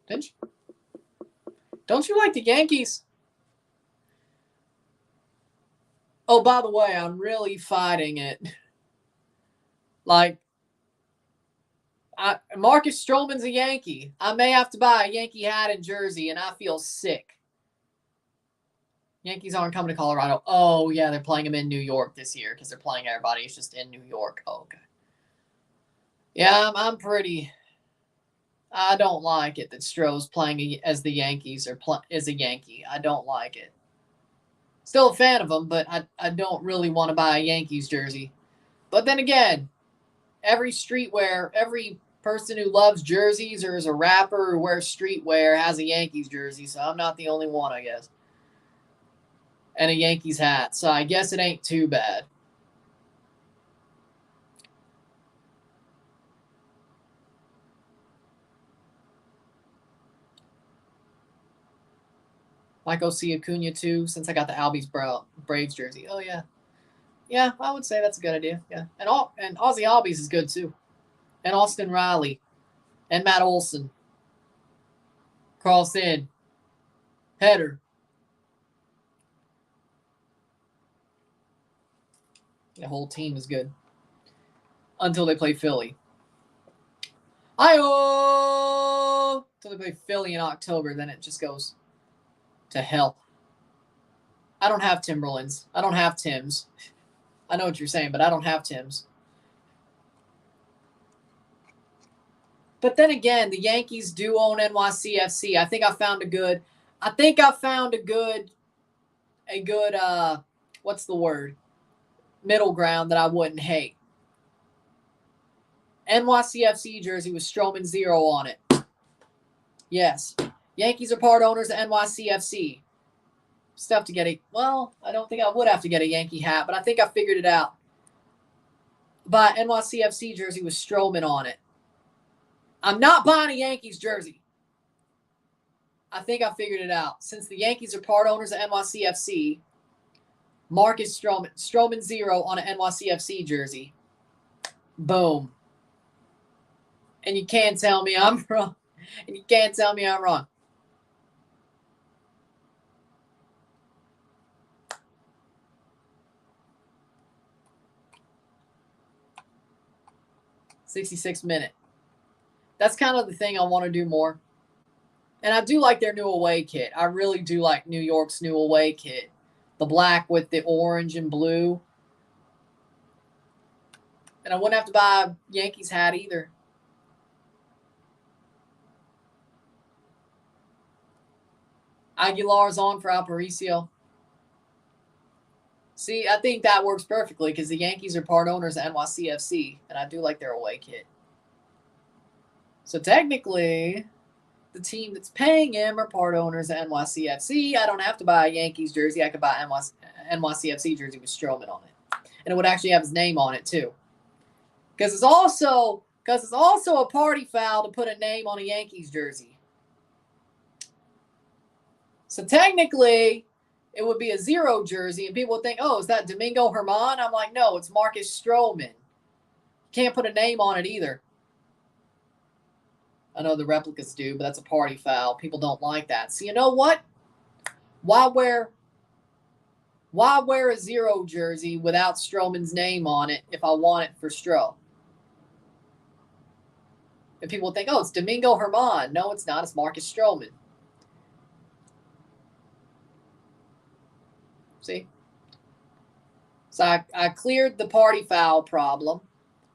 Don't you like the Yankees? Oh, by the way, I'm really fighting it. Like, Marcus Stroman's a Yankee. I may have to buy a Yankee hat and jersey, and I feel sick. Yankees aren't coming to Colorado. Oh, yeah, they're playing them in New York this year because they're playing everybody. It's just in New York. Oh, okay. Yeah, I'm pretty... I don't like it that Stroh's playing as the Yankees or as a Yankee. I don't like it. Still a fan of them, but I don't really want to buy a Yankees jersey. But then again, every person who loves jerseys or is a rapper or wears streetwear has a Yankees jersey, so I'm not the only one, I guess. And a Yankees hat, so I guess it ain't too bad. Might go see Acuna too, since I got the Albies Braves jersey. Oh yeah. Yeah, I would say that's a good idea. Yeah. And Ozzy Albies is good too. And Austin Riley. And Matt Olson. Cross in. Header. The whole team is good. Until they play Philly. Until they play Philly in October, then it just goes to hell. I don't have Timberlands. I don't have Tims. I know what you're saying, but I don't have Tims. But then again, the Yankees do own NYCFC. I think I found a good what's the word? Middle ground that I wouldn't hate. NYCFC jersey with Stroman 0 on it. Yes. Yankees are part owners of NYCFC. Stuff to get I don't think I would have to get a Yankee hat, but I think I figured it out. Buy NYCFC jersey with Stroman on it. I'm not buying a Yankees jersey. I think I figured it out. Since the Yankees are part owners of NYCFC, Marcus Stroman. Stroman 0 on an NYCFC jersey. Boom. And you can't tell me I'm wrong. And you can't tell me I'm wrong. '66 minute. That's kind of the thing I want to do more. And I do like their new away kit. I really do like New York's new away kit. The black with the orange and blue. And I wouldn't have to buy a Yankees hat either. Aguilar's on for Aparicio. See, I think that works perfectly because the Yankees are part owners of NYCFC, and I do like their away kit. So technically, the team that's paying him are part owners of NYCFC. I don't have to buy a Yankees jersey. I could buy NYCFC jersey with Stroman on it. And it would actually have his name on it, too. Because it's also a party foul to put a name on a Yankees jersey. So technically, it would be a 0 jersey, and people would think, oh, is that Domingo Germán? I'm like, no, it's Marcus Stroman. Can't put a name on it either. I know the replicas do, but that's a party foul. People don't like that. So you know what? Why wear a 0 jersey without Stroman's name on it if I want it for Stro? And people think, oh, it's Domingo Germán. No, it's not. It's Marcus Stroman. See? So I cleared the party foul problem.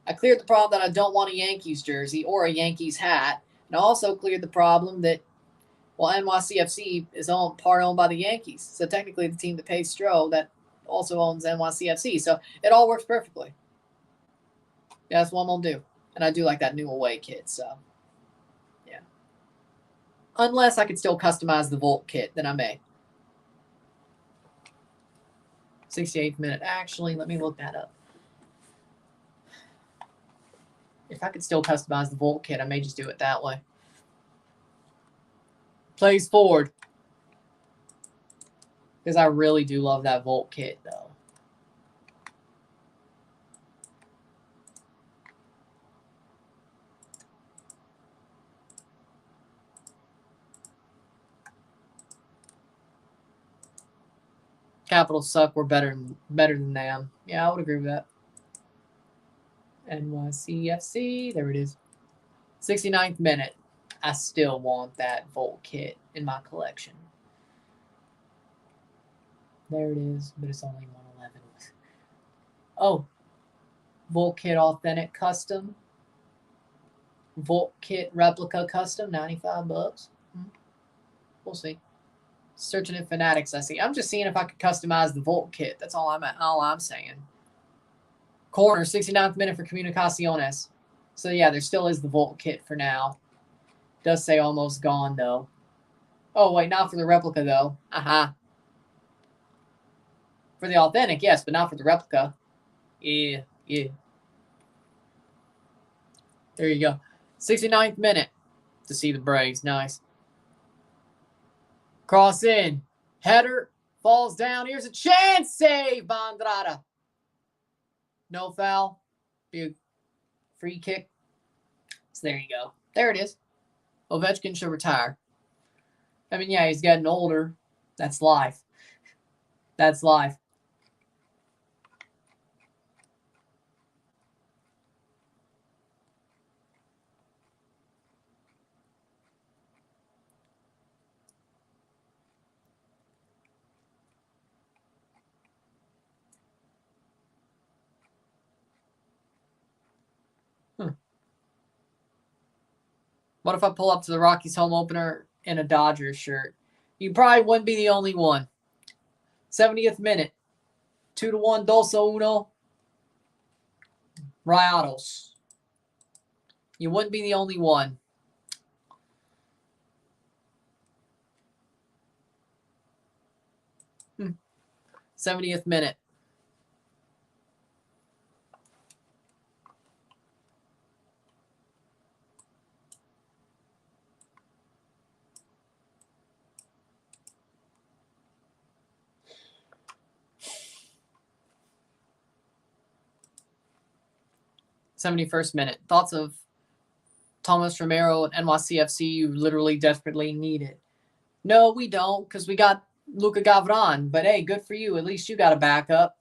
I cleared the problem that I don't want a Yankees jersey or a Yankees hat. And I also cleared the problem that, well, NYCFC is part owned by the Yankees. So technically the team that pays Stro that also owns NYCFC. So it all works perfectly. Yeah, that's what I'm going to do. And I do like that new away kit. So, yeah. Unless I could still customize the Volt kit, then I may. 68th minute. Actually, let me look that up. If I could still customize the Volt kit, I may just do it that way. Plays forward. Because I really do love that Volt kit, though. Capitals suck. We're better than them. Yeah, I would agree with that. NYCFC. There it is. 69th minute. I still want that Volt kit in my collection. There it is, but it's only 111. Oh. Volt kit authentic custom. Volt kit replica custom, $95. We'll see. Searching in Fanatics, I see. I'm just seeing if I could customize the Volt kit. That's all I'm saying. Corner, 69th minute for Comunicaciones. So, yeah, there still is the Volt kit for now. Does say almost gone, though. Oh, wait, not for the replica, though. Aha. For the authentic, yes, but not for the replica. Yeah. There you go. 69th minute to see the Braves. Nice. Cross in. Header. Falls down. Here's a chance. Save by Andrada. No foul. Be a free kick. So there you go. There it is. Ovechkin should retire. I mean, yeah, he's getting older. That's life. That's life. What if I pull up to the Rockies home opener in a Dodgers shirt? You probably wouldn't be the only one. 70th minute. 2-1, 2-1. Rayados. You wouldn't be the only one. Hmm. 70th minute. 71st minute. Thoughts of Thomas Romero and NYCFC? You literally desperately need it. No, we don't, because we got Luka Gavran. But hey, good for you. At least you got a backup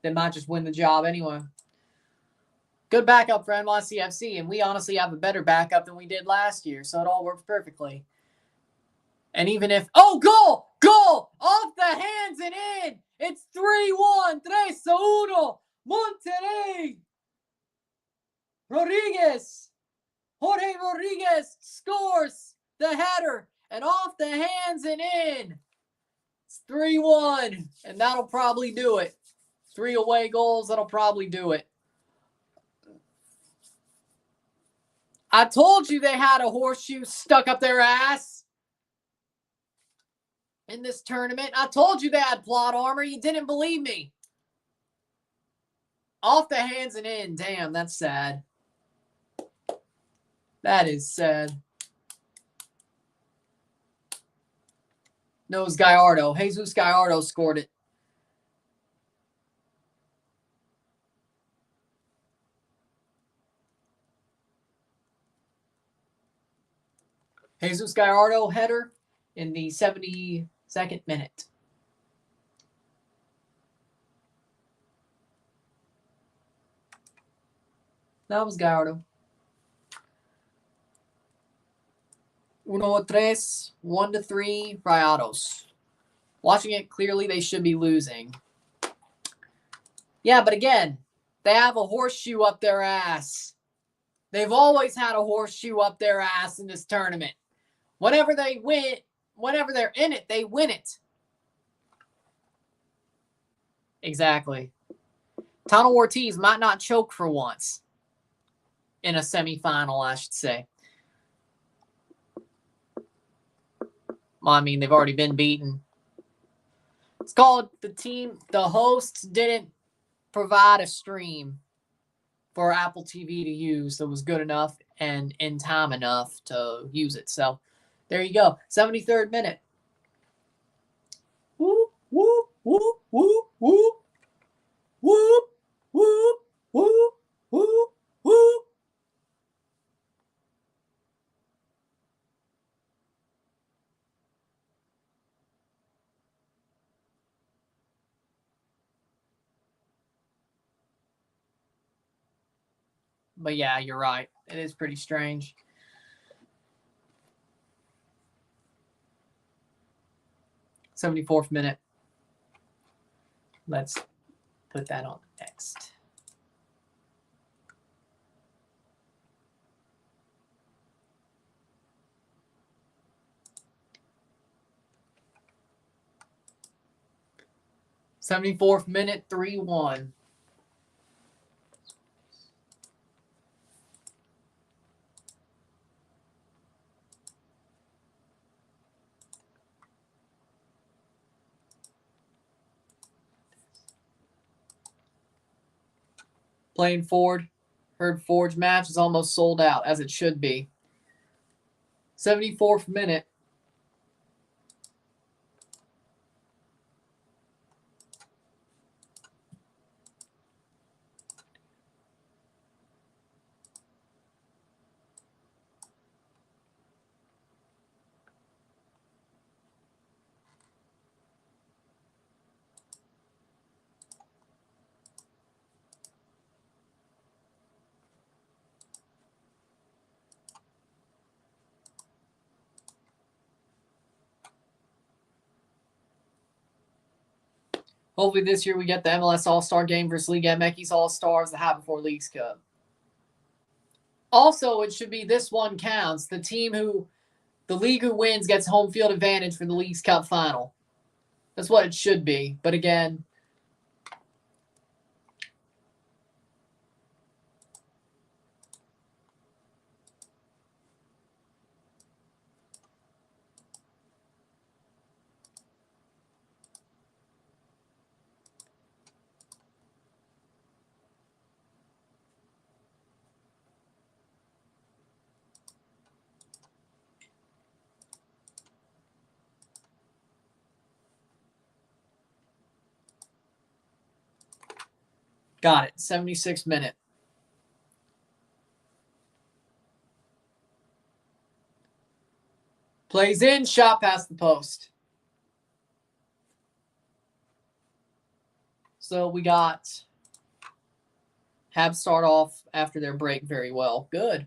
that might just win the job anyway. Good backup for NYCFC, and we honestly have a better backup than we did last year, so it all works perfectly. And even if... Oh, goal! Goal! Off the hands and in! It's 3-1! 3-1! Monterrey! Jorge Rodriguez scores the header, and off the hands and in. It's 3-1, and that'll probably do it. 3 away goals, that'll probably do it. I told you they had a horseshoe stuck up their ass in this tournament. I told you they had plot armor. You didn't believe me. Off the hands and in. Damn, that's sad. That is sad. No, it was Gallardo. Jesus Gallardo scored it. Jesus Gallardo header in the 72nd minute. That was Gallardo. 1-3, 1-3, Rayados. Watching it clearly, they should be losing. Yeah, but again, they have a horseshoe up their ass. They've always had a horseshoe up their ass in this tournament. Whenever they win, whenever they're in it, they win it. Exactly. Tano Ortiz might not choke for once in a semifinal, I should say. Well, I mean, they've already been beaten. It's called the hosts didn't provide a stream for Apple TV to use that was good enough and in time enough to use it. So there you go. 73rd minute. Whoop, whoop, whoop, whoop, whoop. Whoop, whoop, whoop, whoop, whoop. But yeah, you're right. It is pretty strange. '74th minute. Let's put that on the text. '74th minute, 3-1. Playing Ford. Heard Ford's match is almost sold out, as it should be. 74th minute. Hopefully this year we get the MLS All-Star game versus Liga MX All-Stars that happen before Leagues Cup. Also, it should be this one counts. The league who wins gets home field advantage for the Leagues Cup final. That's what it should be. But again, got it. 76th minute. Plays in, shot past the post. So we got Habs start off after their break very well. Good.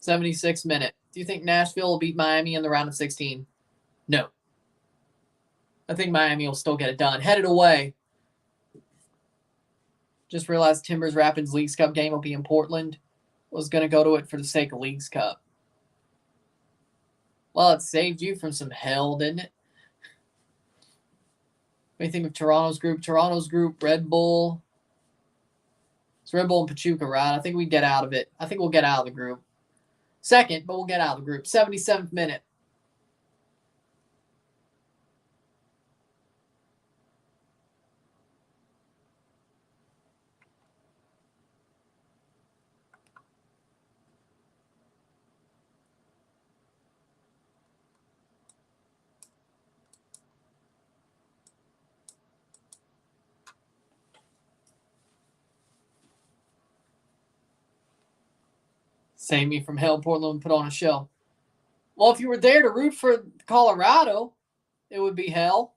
'76th minute. Do you think Nashville will beat Miami in the round of 16? No. I think Miami will still get it done. Headed away. Just realized Timbers Rapids Leagues Cup game will be in Portland. Was going to go to it for the sake of Leagues Cup. Well, it saved you from some hell, didn't it? What do you think of Toronto's group? Toronto's group, Red Bull. It's Red Bull and Pachuca, right? I think we get out of it. I think we'll get out of the group. Second, but we'll get out of the group. 77th minute. Save me from hell, Portland put on a show. Well, if you were there to root for Colorado, it would be hell.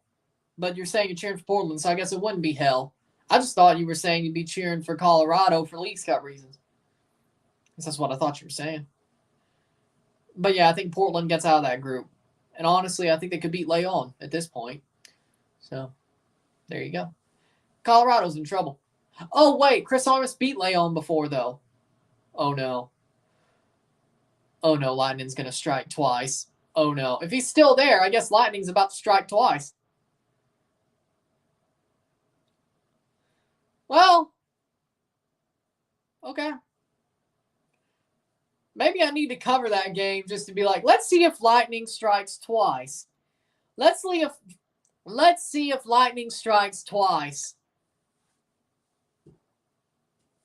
But you're saying you're cheering for Portland, so I guess it wouldn't be hell. I just thought you were saying you'd be cheering for Colorado for Leagues Cup reasons. That's what I thought you were saying. But yeah, I think Portland gets out of that group. And honestly, I think they could beat Leon at this point. So, there you go. Colorado's in trouble. Oh, wait. Chris Armas beat Leon before, though. Oh, no. Oh, no. Lightning's going to strike twice. Oh, no. If he's still there, I guess Lightning's about to strike twice. Well, okay. Maybe I need to cover that game just to be like, let's see if Lightning strikes twice. Let's see if Lightning strikes twice.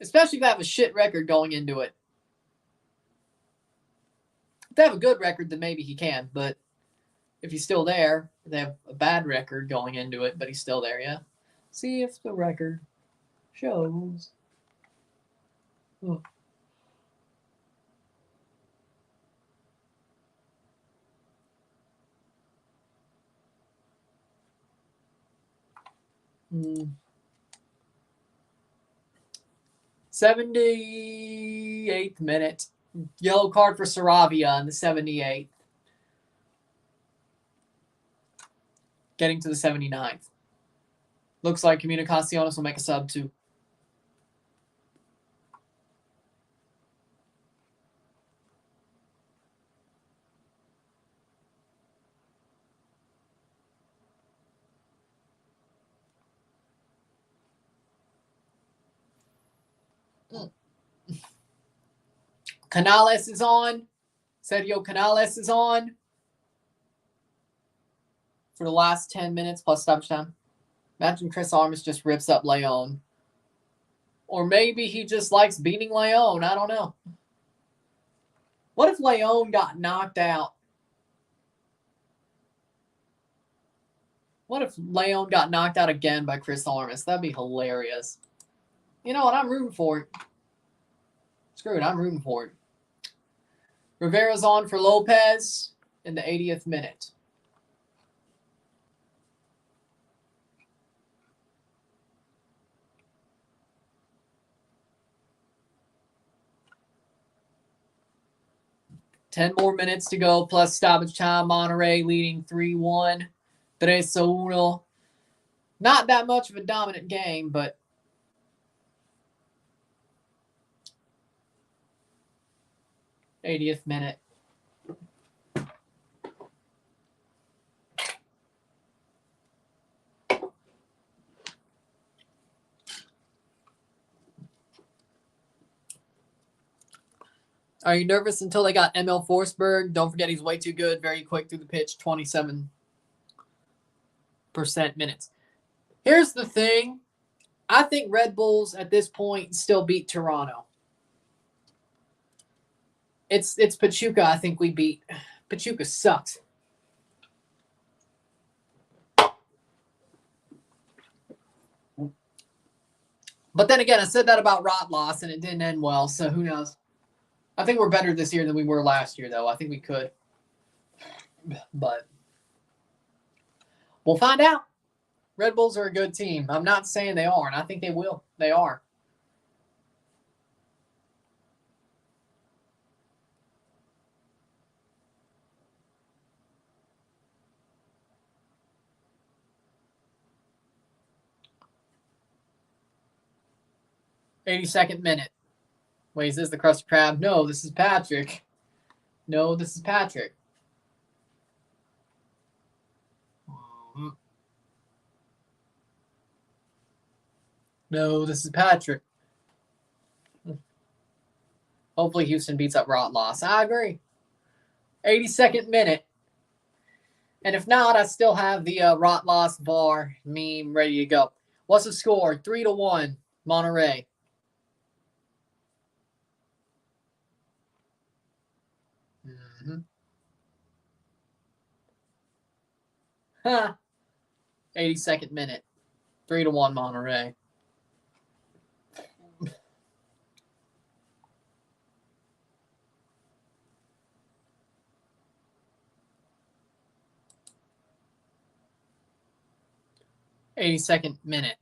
Especially if they have a shit record going into it. If they have a good record, then maybe he can. But if he's still there, they have a bad record going into it, but he's still there, yeah? See if the record shows. Oh. Hmm. 78th minute. Yellow card for Saravia in the 78th. Getting to the 79th. Looks like Comunicaciones will make a sub too. Canales is on. Sergio Canales is on for the last 10 minutes plus stoppage time. Imagine Chris Armas just rips up Leon. Or maybe he just likes beating Leon. I don't know. What if Leon got knocked out? What if Leon got knocked out again by Chris Armas? That'd be hilarious. You know what? I'm rooting for it. Screw it. I'm rooting for it. Rivera's on for Lopez in the 80th minute. Ten more minutes to go, plus stoppage time. Monterrey leading 3-1. 3-1. Not that much of a dominant game, but '80th minute. Are you nervous until they got ML Forsberg? Don't forget he's way too good. Very quick through the pitch. 27% minutes. Here's the thing. I think Red Bulls at this point still beat Toronto. It's Pachuca I think we beat. Pachuca sucks. But then again, I said that about Rotloss, and it didn't end well, so who knows? I think we're better this year than we were last year, though. I think we could. But we'll find out. Red Bulls are a good team. I'm not saying they aren't. I think they will. They are. '82nd minute. Wait, is this the Krusty Krab? No, this is Patrick. No, this is Patrick. No, this is Patrick. Hopefully Houston beats up Rotloss. I agree. 82nd minute. And if not, I still have the Rotloss VAR meme ready to go. What's the score? 3-1, Monterrey. Mm-hmm. 82nd minute. 3-1, Monterrey. '82nd minute.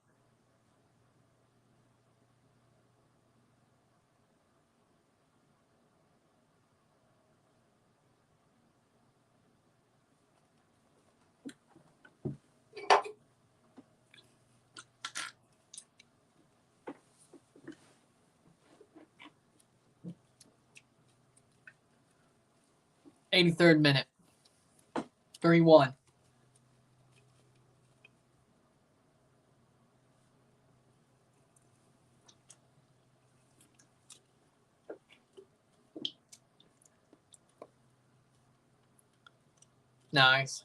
'83rd minute. 3-1. Nice.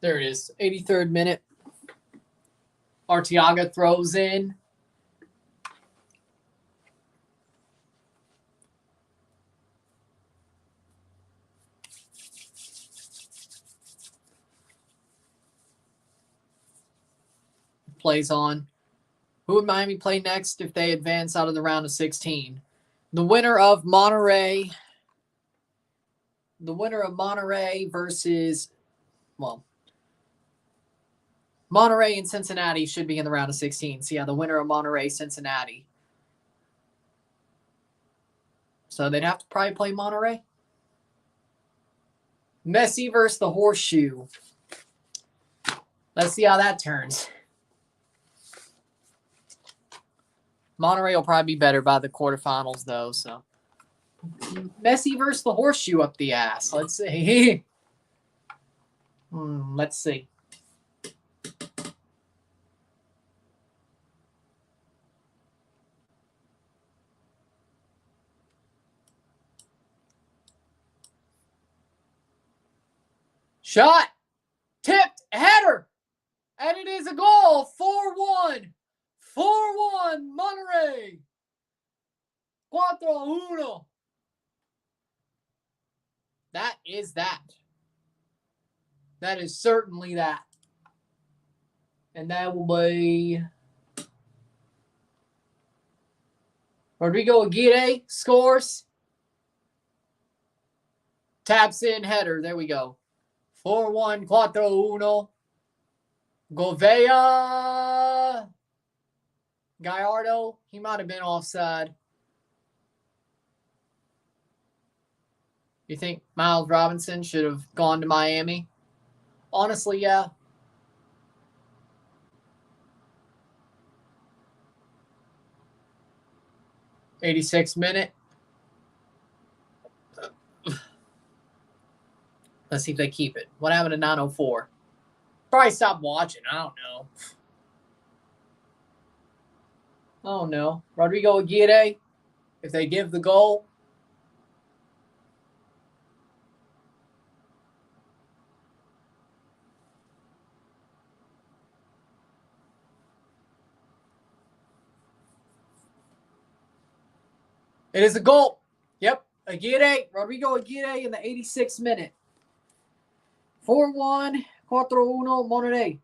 There it is. 83rd minute. Arteaga throws in. Plays on. Who would Miami play next if they advance out of the round of 16? The winner of Monterrey. The winner of Monterrey versus, well, Monterrey and Cincinnati should be in the round of 16. So, yeah, the winner of Monterrey, Cincinnati. So they'd have to probably play Monterrey. Messi versus the Horseshoe. Let's see how that turns. Monterrey will probably be better by the quarterfinals, though. So Messi versus the Horseshoe up the ass. Let's see. Let's see. Shot. Tipped. Header. And it is a goal. 4-1. 4-1. Monterrey. 4-1. That is that. That is certainly that. And that will be Rodrigo Aguirre scores. Taps in header. There we go. 4-1, 4-1. Gouveia. Gallardo. He might have been offside. You think Miles Robinson should have gone to Miami? Honestly, yeah. '86th minute. Let's see if they keep it. What happened to 904? Probably stopped watching. I don't know. Oh, no. Rodrigo Aguirre, if they give the goal. It is a goal. Yep. Aguirre, Rodrigo Aguirre in the 86th minute. 4-1, 4-1, Monterrey.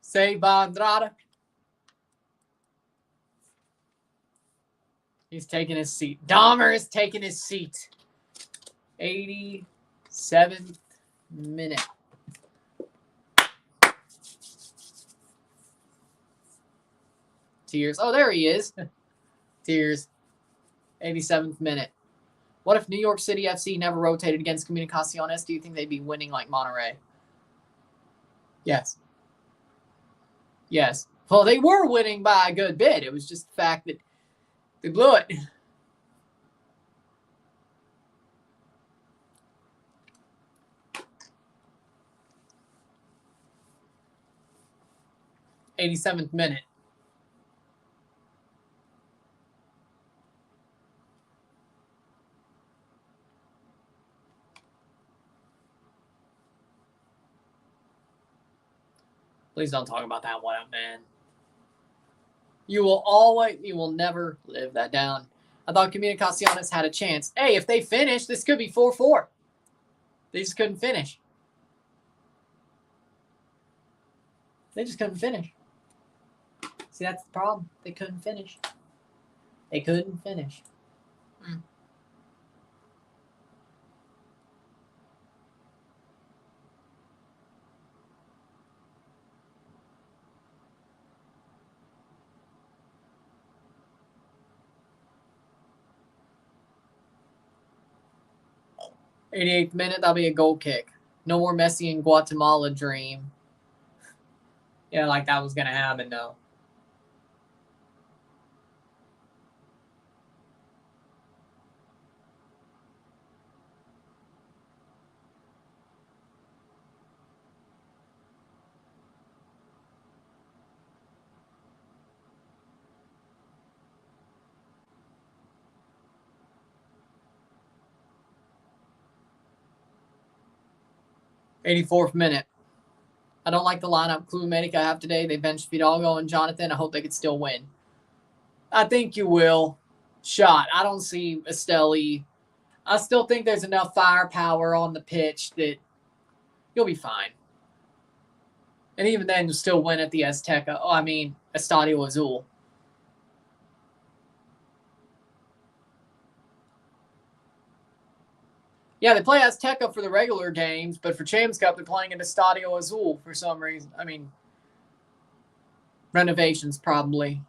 Saved by Andrada. He's taking his seat. Dahmer is taking his seat. 87th minute. Tears. Oh, there he is. Tears. 87th minute. What if New York City FC never rotated against Comunicaciones? Do you think they'd be winning like Monterrey? Yes. Yes. Well, they were winning by a good bit. It was just the fact that they blew it. '87th minute. Please don't talk about that one, man. You will never live that down. I thought Comunicaciones had a chance. Hey, if they finish, this could be 4-4. They just couldn't finish. They just couldn't finish. See, that's the problem. They couldn't finish. They couldn't finish. 88th minute, that'll be a goal kick. No more Messi in Guatemala dream. Yeah, like that was going to happen, though. '84th minute. I don't like the lineup Club Medica have today. They benched Fidalgo and Jonathan. I hope they could still win. I think you will. Shot. I don't see Esteli. I still think there's enough firepower on the pitch that you'll be fine. And even then, you'll still win at the Azteca. Oh, I mean, Estadio Azul. Yeah, they play Azteca for the regular games, but for Champions Cup, they're playing in Estadio Azul for some reason. I mean, renovations probably.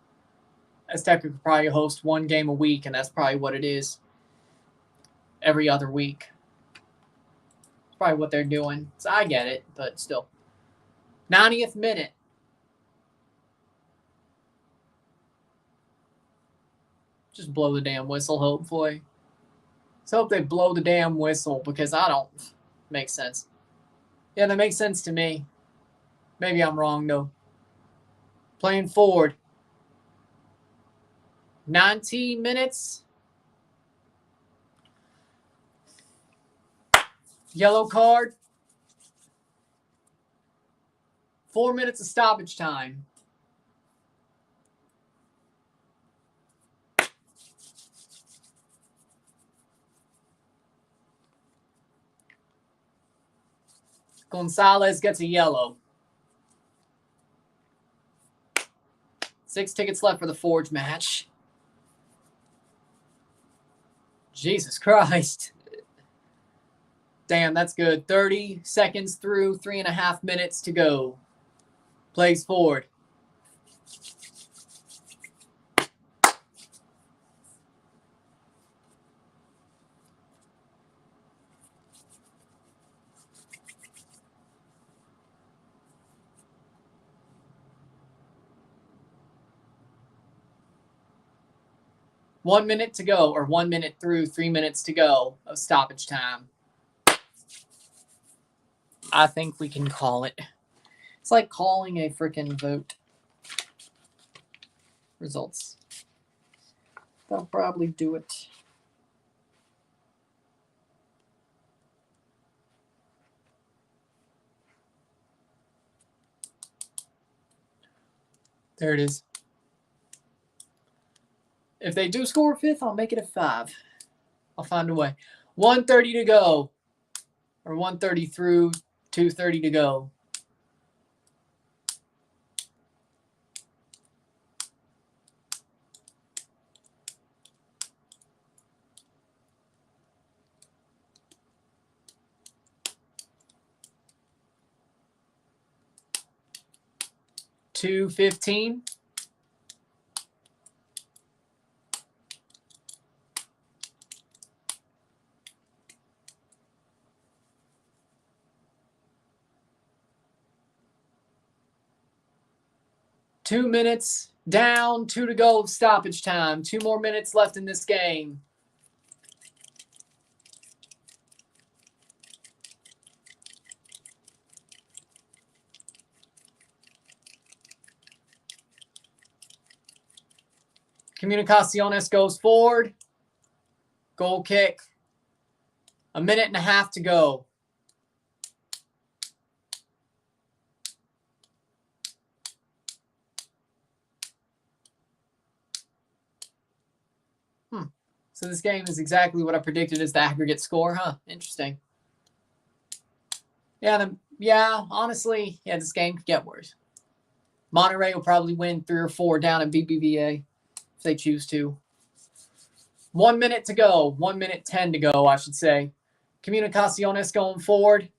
Azteca could probably host one game a week, and that's probably what it is. Every other week. It's probably what they're doing. So I get it, but still. 90th minute. Just blow the damn whistle, hopefully. Let's hope they blow the damn whistle because I don't. Makes sense. Yeah, that makes sense to me. Maybe I'm wrong, though. Playing forward. 19 minutes. Yellow card. 4 minutes of stoppage time. Gonzalez gets a yellow. 6 tickets left for the Forge match. Jesus Christ. Damn, that's good. 30 seconds through, 3.5 minutes to go. Plays forward. One minute to go, or 1 minute through, 3 minutes to go of stoppage time. I think we can call it. It's like calling a freaking vote. Results. That'll probably do it. There it is. If they do score a fifth, I'll make it a 5. I'll find a way. 1:30 to go. Or 1:30 through 2:30 to go. $2.15. Two minutes down, 2 to go, stoppage time. 2 more minutes left in this game. Comunicaciones goes forward. Goal kick. 1.5 minutes to go. So this game is exactly what I predicted as the aggregate score, huh? Interesting. Yeah, honestly, this game could get worse. Monterrey will probably win 3 or 4 down at BBVA if they choose to. 1 minute to go. 1 minute 10 to go, I should say. Comunicaciones going forward.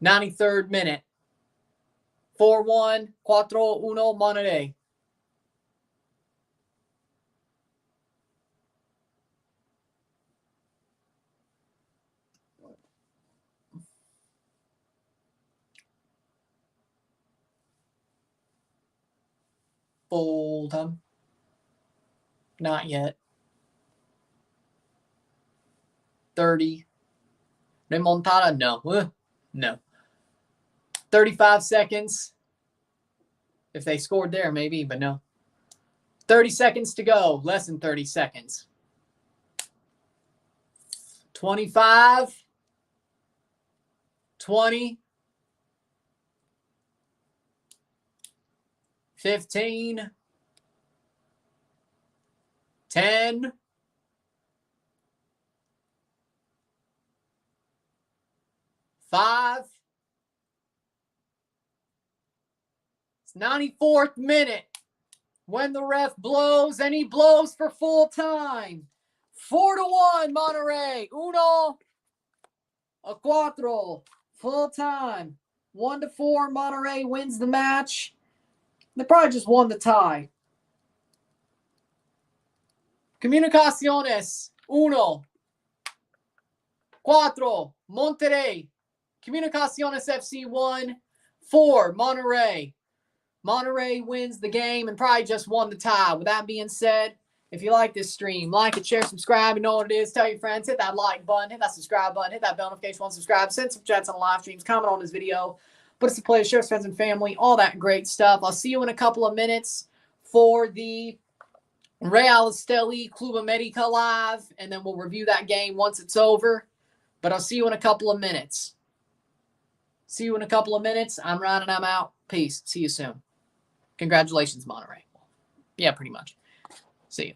93rd minute. 4-1, 4-1 Monterrey. Full time. Not yet. 30. Remontada? No. No. 35 seconds. If they scored there, maybe, but no. 30 seconds to go. Less than 30 seconds. 25. 20. 15. 10. 5. It's 94th minute when the ref blows, and he blows for full time. 4-1 Monterrey. 1-4. Full time. 1-4 Monterrey wins the match. They probably just won the tie. Comunicaciones 1-4 Monterrey. Comunicaciones FC 1-4 Monterrey. Monterrey wins the game and probably just won the tie. With that being said, if you like this stream, like it, share, subscribe. You know what it is. Tell your friends. Hit that like button. Hit that subscribe button. Hit that bell notification button. Subscribe. Send some chats on live streams. Comment on this video. Put us to play. Share with friends and family. All that great stuff. I'll see you in a couple of minutes for the Real Esteli Club America live. And then we'll review that game once it's over. But I'll see you in a couple of minutes. See you in a couple of minutes. I'm Ryan and I'm out. Peace. See you soon. Congratulations, Monterrey. Yeah, pretty much. See you.